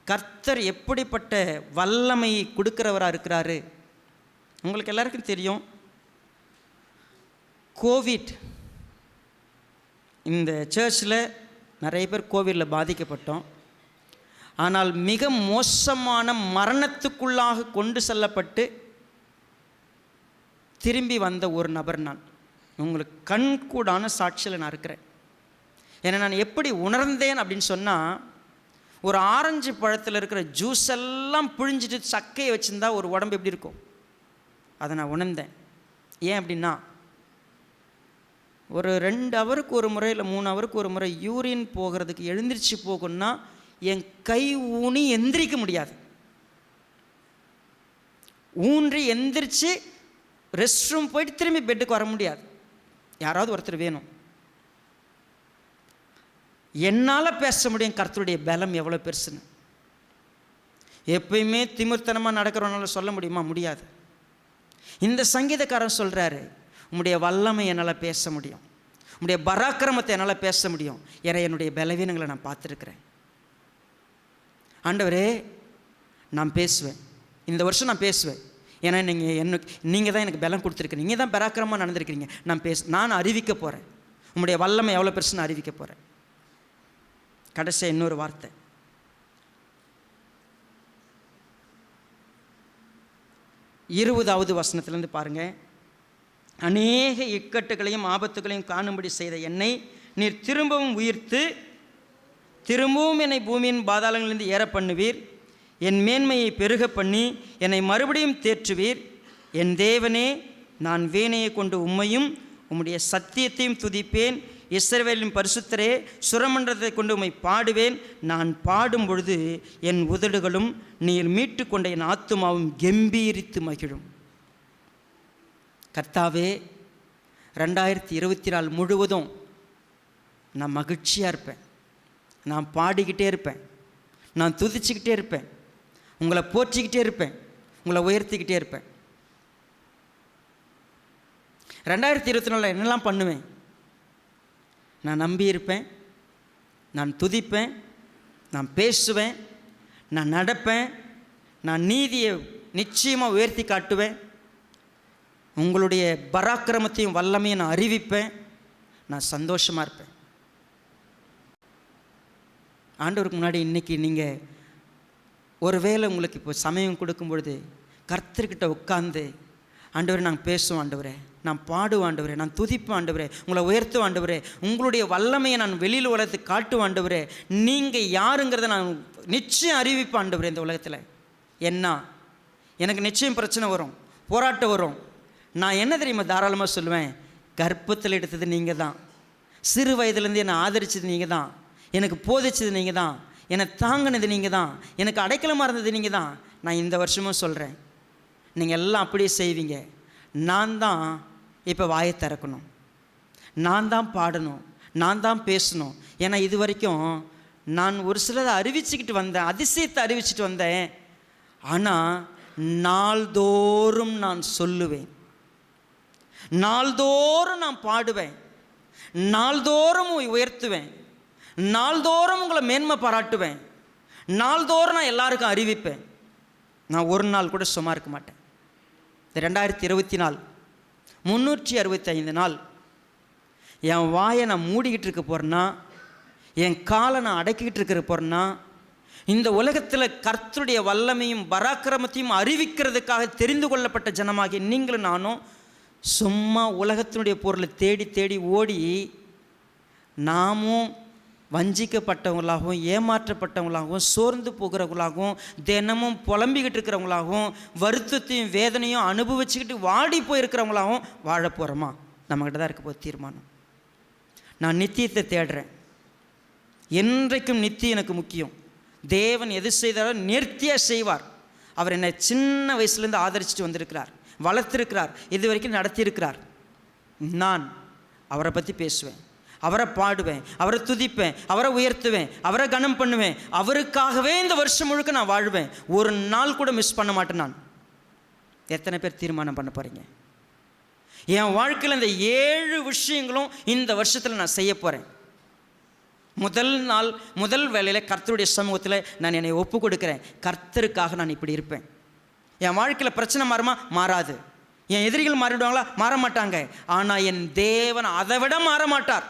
கர்த்தர் எப்படிப்பட்ட வல்லமையை கொடுக்கிறவராக இருக்கிறாரு. உங்களுக்கு எல்லாருக்கும் தெரியும், கோவிட் இந்த சர்ச்சில் நிறைய பேர் கோவிடில் பாதிக்கப்பட்டோம். ஆனால் மிக மோசமான மரணத்துக்குள்ளாக கொண்டு செல்லப்பட்டு திரும்பி வந்த ஒரு நபர் நான். உங்களுக்கு கண்கூடான சாட்சியில் நான் இருக்கிறேன். ஏன்னா நான் எப்படி உணர்ந்தேன் அப்படின்னு சொன்னால், ஒரு ஆரஞ்சு பழத்தில் இருக்கிற ஜூஸ் எல்லாம் பிழிஞ்சிட்டு சக்கையை வச்சுருந்தா ஒரு உடம்பு எப்படி இருக்கும், அதை நான் உணர்ந்தேன். ஏன் அப்படின்னா, ஒரு 2 ஹவருக்கு ஒரு முறை இல்லை 3 ஹவருக்கு ஒரு முறை யூரின் போகிறதுக்கு எழுந்திரிச்சு போகணுன்னா என் கை ஊனி எந்திரிக்க முடியாது. ஊன்றி எந்திரிச்சு ரெஸ்ட் ரூம் போயிட்டு திரும்பி பெட்டுக்கு வர முடியாது. யாராவது ஒருத்தர் வேணும். என்னால் பேச முடியும் கர்த்தருடைய பலம் எவ்வளோ பெருசுன்னு. எப்பயுமே திமிர்த்தனமாக நடக்கிறவனால சொல்ல முடியுமா? முடியாது. இந்த சங்கீதக்காரன் சொல்கிறாரு, உம்முடைய வல்லமை என்னால் பேச முடியும், உம்முடைய பராக்கிரமத்தை என்னால் பேச முடியும், ஏன்னா என்னுடைய பலவீனங்களை நான் பார்த்துருக்குறேன். ஆண்டவரே நான் பேசுவேன், இந்த வருஷம் நான் பேசுவேன், ஏன்னா நீங்கள் தான் எனக்கு பலம் கொடுத்துருக்கீங்க, நீங்கள் தான் பராக்கிரமாக நடந்திருக்கிறீங்க. நான் அறிவிக்க போகிறேன், உம்முடைய வல்லமை எவ்வளோ பெருசுன்னு அறிவிக்க போகிறேன். கடைசியாக இன்னொரு வார்த்தை, 20வது வசனத்திலேருந்து பாருங்கள். அநேக இக்கட்டுகளையும் ஆபத்துகளையும் காணும்படி செய்த என்னை நீர் திரும்பவும் உயிர்த்து திரும்பவும் என்னை பூமியின் பாதாளங்களிலிருந்து ஏற பண்ணுவீர். என் மேன்மையை பெருக பண்ணி என்னை மறுபடியும் தேற்றுவீர். என் தேவனே, நான் வீணையை கொண்டு உம்மையும் உம்முடைய சத்தியத்தையும் துதிப்பேன். இஸ்ரவேலின் பரிசுத்தரே, சுரமண்டலத்தை கொண்டு உம்மை பாடுவேன். நான் பாடும் பொழுது என் உதடுகளும் நீர் மீட்டு கொண்ட என் ஆத்துமாவும் கம்பீரித்து மகிழும். கர்த்தாவே, 2024 முழுவதும் நான் மகிழ்ச்சியாக இருப்பேன், நான் பாடிக்கிட்டே இருப்பேன், நான் துதிச்சுக்கிட்டே இருப்பேன், உங்களை போற்றிக்கிட்டே இருப்பேன், உங்களை உயர்த்திக்கிட்டே இருப்பேன். 2024 என்னெல்லாம் பண்ணுவேன்? நான் நம்பியிருப்பேன், நான் துதிப்பேன், நான் பேசுவேன், நான் நடப்பேன், நான் நீதியை நிச்சயமாக உயர்த்தி காட்டுவேன், உங்களுடைய பராக்கிரமத்தையும் வல்லமையும் நான் அறிவிப்பேன், நான் சந்தோஷமாக இருப்பேன். ஆண்டவருக்கு முன்னாடி இன்றைக்கி நீங்கள் ஒருவேளை உங்களுக்கு இப்போ சமயம் கொடுக்கும் பொழுது கர்த்தர்கிட்ட உட்காந்து, ஆண்டவரே நாங்கள் பேசுவோம், ஆண்டவரே நான் பாடுவோம், ஆண்டவரே நான் துதிப்பேன், ஆண்டவரே உங்களை உயர்த்துவோம், ஆண்டவரே உங்களுடைய வல்லமையை நான் வெளியில் உலகத்துக்கு காட்டுவோம், ஆண்டவரே நீங்கள் யாருங்கிறத நான் நிச்சயம் அறிவிப்பேன் ஆண்டவரே இந்த உலகத்தில். என்ன எனக்கு நிச்சயம் பிரச்சனை வரும், போராட்டம் வரும். நான் என்ன தெரியுமா தாராளமாக சொல்லுவேன், கர்ப்பத்தில் எடுத்தது நீங்கள் தான், சிறு வயதுலேருந்து என்னை ஆதரிச்சது நீங்கள் தான், எனக்கு போதிச்சது நீங்கள் தான், என்னை தாங்கினது நீங்கள் தான், எனக்கு அடைக்கலமாக இருந்தது நீங்கள் தான். நான் இந்த வருஷமும் சொல்கிறேன், நீங்கள் எல்லாம் அப்படியே செய்வீங்க. நான் தான் இப்போ வாயை திறக்கணும், நான் தான் பாடணும், நான் தான் பேசணும். ஏன்னா இது வரைக்கும் நான் ஒரு சிலதை அறிவிச்சுக்கிட்டு வந்தேன், அதிசயத்தை அறிவிச்சிட்டு வந்தேன். ஆனால் நாள்தோறும் நான் சொல்லுவேன், நாள்தோறும் நான் பாடுவேன், நாள்தோறும் உயர்த்துவேன், நாள்தோறும் உங்களை மேன்மை பாராட்டுவேன், நாள்தோறும் நான் எல்லாருக்கும் அறிவிப்பேன். நான் ஒரு நாள் கூட சும்மா இருக்க மாட்டேன். இந்த 2024 365 நாள் என் வாயை நான் மூடிக்கிட்டு இருக்க போகிறேன்னா, என் காலை நான் அடக்கிக்கிட்டு இருக்க போகிறேன்னா, இந்த உலகத்தில் கர்த்தருடைய வல்லமையும் பராக்கிரமத்தையும் அறிவிக்கிறதுக்காக தெரிந்து கொள்ளப்பட்ட ஜனமாகிய நீங்களும் நானும் சும்மா உலகத்தினுடைய பொருளை தேடி தேடி ஓடி நாமும் வஞ்சிக்கப்பட்டவங்களாகவும் ஏமாற்றப்பட்டவங்களாகவும் சோர்ந்து போகிறவங்களாகவும் தினமும் புலம்பிக்கிட்டு இருக்கிறவங்களாகவும் வருத்தத்தையும் வேதனையும் அனுபவிச்சுக்கிட்டு வாடி போயிருக்கிறவங்களாகவும் வாழ போகிறோமா? நம்மக்கிட்ட தான் இருக்க போது தீர்மானம். நான் நித்தியத்தை தேடுறேன், என்றைக்கும் நித்தியம் எனக்கு முக்கியம். தேவன் எது செய்தாலும் நேர்த்தியாக செய்வார். அவர் என்னை சின்ன வயசுலேருந்து ஆதரிச்சுட்டு வந்திருக்கிறார், வளர்த்திருக்கிறார், இது வரைக்கும் நடத்தியிருக்கிறார். நான் அவரை பற்றி பேசுவேன், அவரை பாடுவேன், அவரை துதிப்பேன், அவரை உயர்த்துவேன், அவரை கனம் பண்ணுவேன். அவருக்காகவே இந்த வருஷம் முழுக்க நான் வாழ்வேன், ஒரு நாள் கூட மிஸ் பண்ண மாட்டேன். நான் எத்தனை பேர் தீர்மானம் பண்ண போகிறீங்க? என் வாழ்க்கையில் இந்த 7 விஷயங்களும் இந்த வருஷத்தில் நான் செய்ய போகிறேன். முதல் நாள் முதல் வேளையில் கர்த்தருடைய சமூகத்தில் நான் என்னை ஒப்பு கொடுக்குறேன். கர்த்தருக்காக நான் இப்படி இருப்பேன். என் வாழ்க்கையில் பிரச்சனை மாறுமா? மாறாது. என் எதிரிகள் மாறிடுவாங்களா? மாற மாட்டாங்க. ஆனால் என் தேவன் அதை விட மாற மாட்டார்.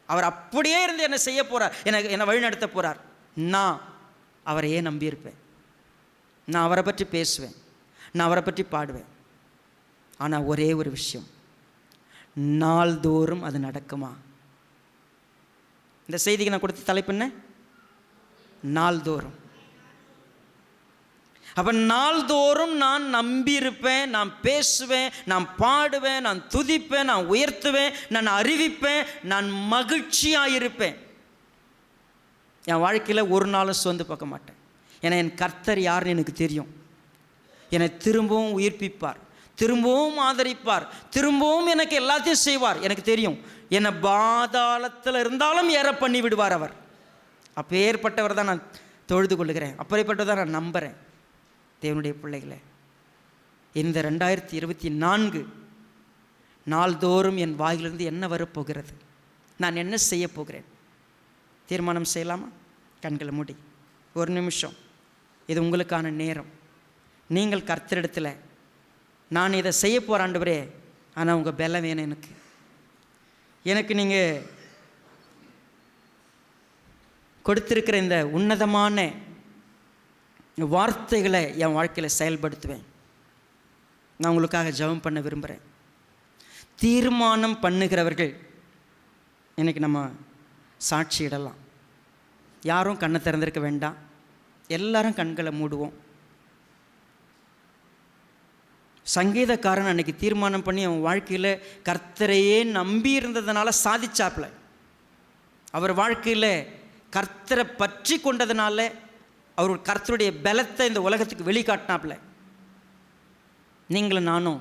அவர் அப்படியே இருந்து என்னை செய்ய போகிறார், என்னை வழிநடத்த போகிறார். நான் அவரையே நம்பியிருப்பேன், நான் அவரை பற்றி பேசுவேன், நான் அவரை பற்றி பாடுவேன். ஆனால் ஒரே ஒரு விஷயம், நாள்தோறும் அது நடக்குமா? இந்த செய்திக்கு நான் கொடுத்த தலைப்பு என்ன? நாள்தோறும். அப்போ நாள்தோறும் நான் நம்பியிருப்பேன், நான் பேசுவேன், நான் பாடுவேன், நான் துதிப்பேன், நான் உயர்த்துவேன், நான் அறிவிப்பேன், நான் மகிழ்ச்சியாக இருப்பேன். என் வாழ்க்கையில் ஒரு நாளும் சோர்ந்து பார்க்க மாட்டேன். ஏன்னா என் கர்த்தர் யாருன்னு எனக்கு தெரியும். என்னை திரும்பவும் உயிர்ப்பிப்பார், திரும்பவும் ஆதரிப்பார், திரும்பவும் எனக்கு எல்லாத்தையும் செய்வார். எனக்கு தெரியும். என்னை பாதாளத்தில் இருந்தாலும் ஏற பண்ணி விடுவார் அவர். அப்போ ஏற்பட்டவர் தான் நான் தொழுது கொள்ளுகிறேன், அப்படிப்பட்டவர் தான் நான் நம்புகிறேன். தேவனுடைய பிள்ளைகளை, இந்த 2024 நாள்தோறும் என் வாயிலிருந்து என்ன வரப்போகிறது, நான் என்ன செய்ய போகிறேன்? தீர்மானம் செய்யலாமா? கண்களை மூடி ஒரு நிமிஷம், இது உங்களுக்கான நேரம். நீங்கள் கர்த்தரிடத்தில், நான் இதை செய்ய போகிற ஆண்டவரே, ஆனால் உங்கள் பலம் வேணும் எனக்கு நீங்கள் கொடுத்திருக்கிற இந்த உன்னதமான வார்த்தைகளை என் வாழ்க்கையில் செயல்படுத்துவேன். நான் உங்களுக்காக ஜெபம் பண்ண விரும்புகிறேன். தீர்மானம் பண்ணுகிறவர்கள் இன்றைக்கி நம்ம சாட்சியிடலாம். யாரும் கண்ணை திறந்திருக்க வேண்டாம், எல்லாரும் கண்களை மூடுவோம். சங்கீதக்காரன் அன்றைக்கி தீர்மானம் பண்ணி அவன் வாழ்க்கையில் கர்த்தரையே நம்பி இருந்ததுனால சாதிச்சாப்புல. அவர் வாழ்க்கையில் கர்த்தரை பற்றி கொண்டதுனால அவர் கர்த்தருடைய பலத்தை இந்த உலகத்துக்கு வெளிக்காட்டினாப்புல. நீங்களும் நானும்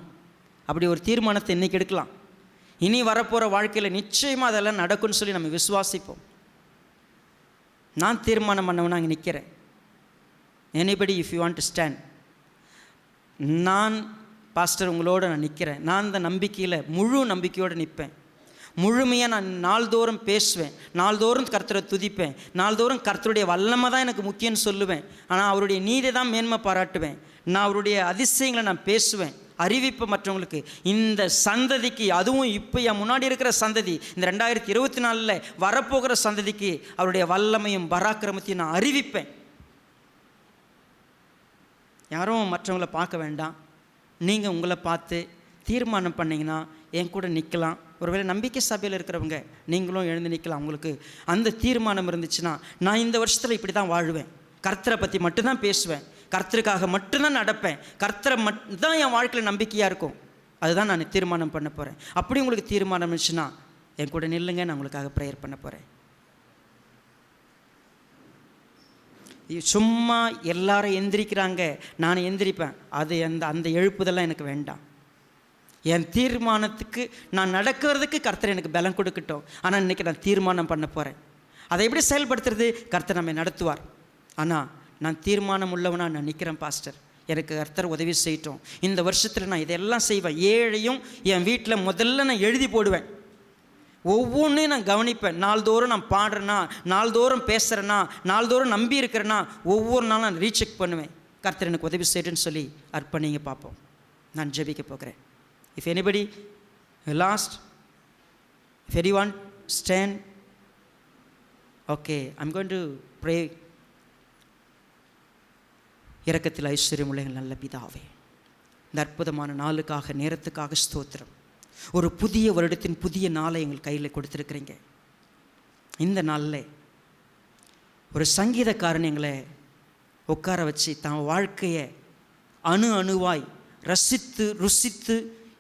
அப்படி ஒரு தீர்மானத்தை இன்றைக்கி எடுக்கலாம். இனி வரப்போகிற வாழ்க்கையில் நிச்சயமாக அதெல்லாம் நடக்கும்னு சொல்லி நம்ம விசுவாசிப்போம். நான் தீர்மானம் பண்ணவனா அங்கே நிற்கிறேன். Anybody if you want to stand, நான் பாஸ்டர் உங்களோடு நான் நிற்கிறேன். நான் இந்த நம்பிக்கையில் முழு நம்பிக்கையோடு நிற்பேன். முழுமையாக நான் நாள்தோறும் பேசுவேன், நாள்தோறும் கர்த்தரை துதிப்பேன், நாள்தோறும் கர்த்தருடைய வல்லமை தான் எனக்கு முக்கியம்னு சொல்லுவேன். ஆனால் அவருடைய நீதி தான் மேன்மை பாராட்டுவேன். நான் அவருடைய அதிசயங்களை நான் பேசுவேன், அறிவிப்பு மற்றவங்களுக்கு. இந்த சந்ததிக்கு, அதுவும் இப்போ என் முன்னாடி இருக்கிற சந்ததி, இந்த 2024 வரப்போகிற சந்ததிக்கு அவருடைய வல்லமையும் பராக்கிரமத்தையும் நான் அறிவிப்பேன். யாரும் மற்றவங்கள பார்க்க வேண்டாம், நீங்கள் உங்களை பார்த்து தீர்மானம் பண்ணிங்கன்னா என் கூட நிற்கலாம். ஒருவேளை நம்பிக்கை சபையில் இருக்கிறவங்க நீங்களும் எழுந்து நிற்கலாம். உங்களுக்கு அந்த தீர்மானம் இருந்துச்சுன்னா, நான் இந்த வருஷத்தில் இப்படி தான் வாழ்வேன், கர்த்தரை பற்றி மட்டும்தான் பேசுவேன், கர்த்தருக்காக மட்டும்தான் நடப்பேன், கர்த்தரை மட்டும்தான் என் வாழ்க்கையில் நம்பிக்கையாக இருக்கும், அதுதான் நான் தீர்மானம் பண்ண போகிறேன். அப்படி உங்களுக்கு தீர்மானம் இருந்துச்சுன்னா என் கூட நில்லுங்க, நான் உங்களுக்காக ப்ரேயர் பண்ண போகிறேன். சும்மா எல்லாரும் எந்திரிக்கிறாங்க நான் எந்திரிப்பேன், அது அந்த எழுப்புதெல்லாம் எனக்கு வேண்டாம். என் தீர்மானத்துக்கு நான் நடக்கிறதுக்கு கர்த்தர் எனக்கு பலம் கொடுக்கட்டும். ஆனால் இன்றைக்கி நான் தீர்மானம் பண்ண போகிறேன். அதை எப்படி செயல்படுத்துறது? கர்த்தர் நம்மை நடத்துவார். ஆனால் நான் தீர்மானம் உள்ளவனாக நான் நிற்கிறேன் பாஸ்டர், எனக்கு கர்த்தர் உதவி செய்யட்டும். இந்த வருஷத்தில் நான் இதெல்லாம் செய்வேன். 7ஐயும் என் வீட்டில் முதல்ல நான் எழுதி போடுவேன். ஒவ்வொன்றையும் நான் கவனிப்பேன். நாள்தோறும் நான் பாடுறேன்னா, நாள்தோறும் பேசுகிறேன்னா, நாள்தோறும் நம்பி இருக்கிறேன்னா, ஒவ்வொரு நாளும் நான் ரீசெக் பண்ணுவேன். கர்த்தர் எனக்கு உதவி செய்யட்டுன்னு சொல்லி அர்ப்பணிங்க பார்ப்போம். நான் ஜெபிக்க போகிறேன். If anybody lost, if anyone stand, okay, I'm going to pray. இரக்கத்தில் ஐஸ்வர்யம் உள்ள நல்ல பிதாவே, இந்த அற்புதமான நாளுக்காக நேரத்துக்காக ஸ்தோத்திரம். ஒரு புதிய வருடத்தின் புதிய நாளை எங்கள் கையில் கொடுத்துருக்குறீங்க. இந்த நாளில் ஒரு சங்கீதக்காரன் எங்களை உட்கார வச்சு தான் வாழ்க்கையை அணு அணுவாய் ரசித்து ருசித்து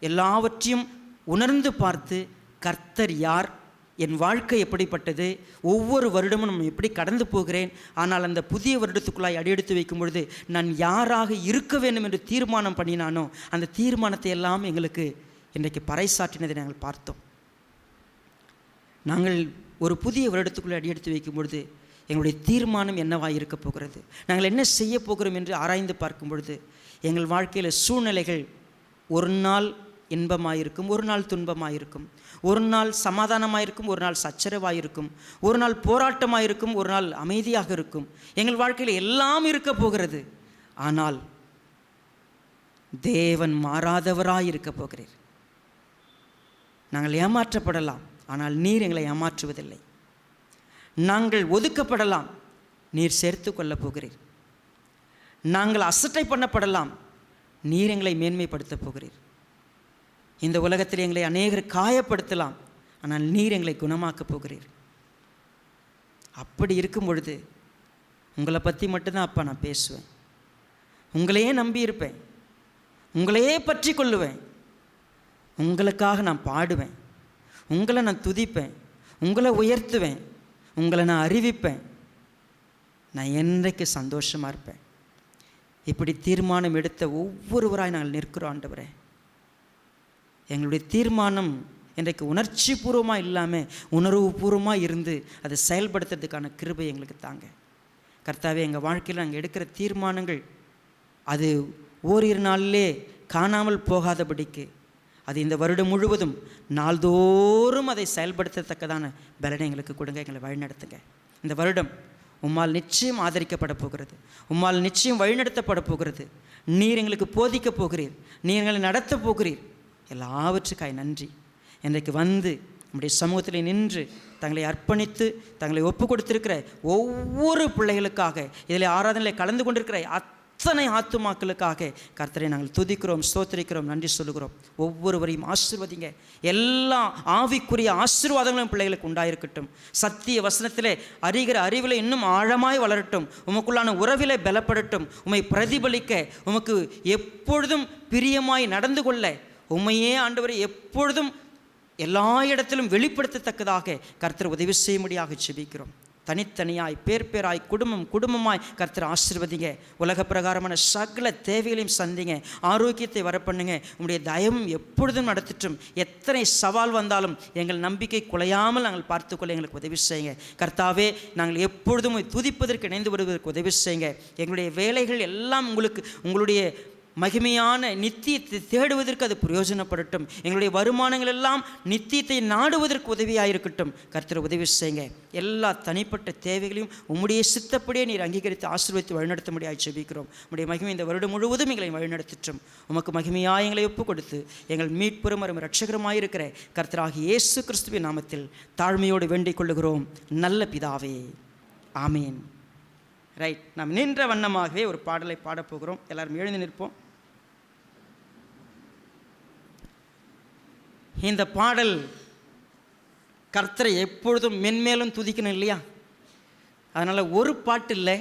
எல்லாவற்றையும் உணர்ந்து பார்த்து, கர்த்தர் யார், என் வாழ்க்கை எப்படிப்பட்டது, ஒவ்வொரு வருடமும் நம்ம எப்படி கடந்து போகிறேன், ஆனால் அந்த புதிய வருடத்துக்குள்ளாய் அடியெடுத்து வைக்கும் பொழுது நான் யாராக இருக்க வேண்டும் என்று தீர்மானம் பண்ணினானோ அந்த தீர்மானத்தை எல்லாம் எங்களுக்கு இன்றைக்கு பறைசாற்றினதை நாங்கள் பார்த்தோம். நாங்கள் ஒரு புதிய வருடத்துக்குள்ளே அடியெடுத்து வைக்கும் பொழுது எங்களுடைய தீர்மானம் என்னவாக இருக்க போகிறது, நாங்கள் என்ன செய்ய போகிறோம் என்று ஆராய்ந்து பார்க்கும் பொழுது எங்கள் வாழ்க்கையில் சூழ்நிலைகள் ஒரு நாள் இன்பமாயிருக்கும், ஒரு நாள் துன்பமாயிருக்கும், ஒரு நாள் சமாதானமாயிருக்கும், ஒரு நாள் சச்சரவாயிருக்கும், ஒரு நாள் போராட்டமாயிருக்கும், ஒரு நாள் அமைதியாக இருக்கும். எங்கள் வாழ்க்கையில் எல்லாம் இருக்க போகிறது. ஆனால் தேவன் மாறாதவராய் இருக்க போகிறீர். நாங்கள் ஏமாற்றப்படலாம், ஆனால் நீர் எங்களை ஏமாற்றுவதில்லை. நாங்கள் ஒதுக்கப்படலாம், நீர் சேர்த்து கொள்ளப் போகிறீர். நாங்கள் அசட்டை பண்ணப்படலாம், நீர் எங்களை மேன்மைப்படுத்தப் போகிறீர். இந்த உலகத்தில் எங்களை அநேகர் காயப்படுத்தலாம், ஆனால் நீர் எங்களை குணமாக்கப் போகிறீர். அப்படி இருக்கும் பொழுது உங்களை பற்றி மட்டும்தான் அப்பா நான் பேசுவேன். உங்களையே நம்பி இருப்பேன், உங்களையே பற்றி கொள்ளுவேன், உங்களுக்காக நான் பாடுவேன், உங்களை நான் துதிப்பேன், உங்களை உயர்த்துவேன், உங்களை நான் அறிவிப்பேன். நான் என்றைக்கு சந்தோஷமாக இருப்பேன். இப்படி தீர்மானம் எடுத்த ஒவ்வொருவராய் நாங்கள் நிற்கிறோம் ஆண்டவரே. எங்களுடைய தீர்மானம் இன்றைக்கு உணர்ச்சி பூர்வமாக இல்லாமல் உணர்வு பூர்வமாக இருந்து அதை செயல்படுத்துறதுக்கான கிருபை எங்களுக்கு தாங்க கர்த்தாவே. எங்கள் வாழ்க்கையில் நாங்கள் எடுக்கிற தீர்மானங்கள் அது ஓரிரு நாளிலே காணாமல் போகாதபடிக்கு அது இந்த வருடம் முழுவதும் நாள்தோறும் அதை செயல்படுத்தத்தக்கதான பலனை எங்களுக்கு கொடுங்க, எங்களை வழிநடத்துங்க. இந்த வருடம் உம்மால் நிச்சயம் ஆதரிக்கப்பட போகிறது, உம்மால் நிச்சயம் வழிநடத்தப்பட போகிறது. நீர் எங்களுக்கு போதிக்க போகிறீர், நீர் எங்களை நடத்த போகிறீர். எல்லாவற்றுக்காய் நன்றி. இன்றைக்கு வந்து நம்முடைய சமூகத்தில் நின்று தங்களை அர்ப்பணித்து தங்களை ஒப்பு கொடுத்திருக்கிற ஒவ்வொரு பிள்ளைகளுக்காக, இதில் ஆராதனையில் கலந்து கொண்டிருக்கிற அத்தனை ஆத்துமாக்களுக்காக கர்த்தரை நாங்கள் துதிக்கிறோம், ஸ்தோத்திரிக்கிறோம், நன்றி சொல்லுகிறோம். ஒவ்வொருவரையும் ஆசீர்வதிங்க. எல்லா ஆவிக்குரிய ஆசீர்வாதங்களும் பிள்ளைகளுக்கு உண்டாயிருக்கட்டும். சத்திய வசனத்திலே அறிகிற அறிவில் இன்னும் ஆழமாய் வளரட்டும். உமக்குள்ளான உறவிலே பலப்படட்டும். உம்மை பிரதிபலிக்க, உமக்கு எப்பொழுதும் பிரியமாய் நடந்து கொள்ள, உம்மையே ஆண்டவரை எப்பொழுதும் எல்லா இடத்திலும் வெளிப்படுத்தத்தக்கதாக கர்த்தர் உதவி செய்யும்படியாக ஜெபிக்கிறோம். தனித்தனியாய் பேர் பேராய் குடும்பம் குடும்பமாய் கர்த்தர் ஆசீர்வதிங்க. உலக பிரகாரமான சகல தேவைகளையும் சந்திங்க, ஆரோக்கியத்தை வரப்பண்ணுங்க. உங்களுடைய தயவும் எப்பொழுதும் நடத்திட்டும். எத்தனை சவால் வந்தாலும் எங்கள் நம்பிக்கை குலையாமல் நாங்கள் பார்த்துக்கொள்ள எங்களுக்கு உதவி செய்யுங்க கர்த்தாவே. நாங்கள் எப்பொழுதும் துதிப்பதற்கு இணைந்து வருவதற்கு உதவி செய்யுங்க. எங்களுடைய வேலைகள் எல்லாம் உங்களுடைய மகிமையான நித்தியத்தை தேடுவதற்கு அது பிரயோஜனப்படட்டும். எங்களுடைய வருமானங்கள் எல்லாம் நித்தியத்தை நாடுவதற்கு உதவியாயிருக்கட்டும். கர்த்தர் உதவி செய்யுங்க. எல்லா தனிப்பட்ட தேவைகளையும் உம்முடைய சித்தப்படியே நீர் அங்கீகரித்து ஆசீர்வதித்து வழிநடத்த முடியாது ஜெபிக்கிறோம். உம்முடைய மகிமை இந்த வருடம் முழுவதும் எங்களை வழிநடத்திற்றும். உமக்கு மகிமையாக எங்களை ஒப்பு கொடுத்து எங்கள் மீட்புறம் வரும் இரட்சகரமாயிருக்கிற கர்த்தராகிய இயேசு கிறிஸ்துவின் நாமத்தில் தாழ்மையோடு வேண்டிக் கொள்ளுகிறோம் நல்ல பிதாவே, ஆமீன். ரைட், நாம் நின்ற வண்ணமாகவே ஒரு பாடலை பாடப்போகிறோம். எல்லாரும் எழுந்து நிற்போம். இந்த பாடல் கர்த்தரை எப்பொழுதும் மென்மேலும் துதிக்கணும் இல்லையா? அதனால் ஒரு பாட்டு இல்லை,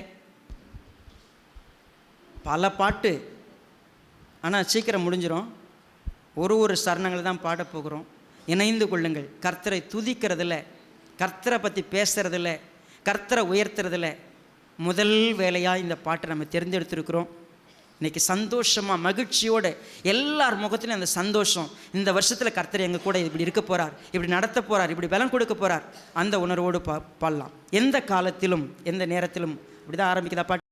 பல பாட்டு, ஆனால் சீக்கிரம் முடிஞ்சிடும். ஒரு சரணங்களை தான் பாட போகிறோம். இணைந்து கொள்ளுங்கள். கர்த்தரை துதிக்கிறதில்ல, கர்த்தரை பற்றி பேசுகிறதில்ல, கர்த்தரை உயர்த்துறதில்ல முதல் வேலையாக இந்த பாட்டை நம்ம தேர்ந்தெடுத்துருக்கிறோம். இன்றைக்கி சந்தோஷமாக மகிழ்ச்சியோடு எல்லார் முகத்துலையும் அந்த சந்தோஷம். இந்த வருஷத்தில் கர்த்தர் எங்கள் கூட இப்படி இருக்க போகிறார், இப்படி நடத்த போகிறார், இப்படி பலம் கொடுக்க போகிறார், அந்த உணர்வோடு பாடலாம். எந்த காலத்திலும் எந்த நேரத்திலும் இப்படி தான் ஆரம்பிக்குதா பாட்டு.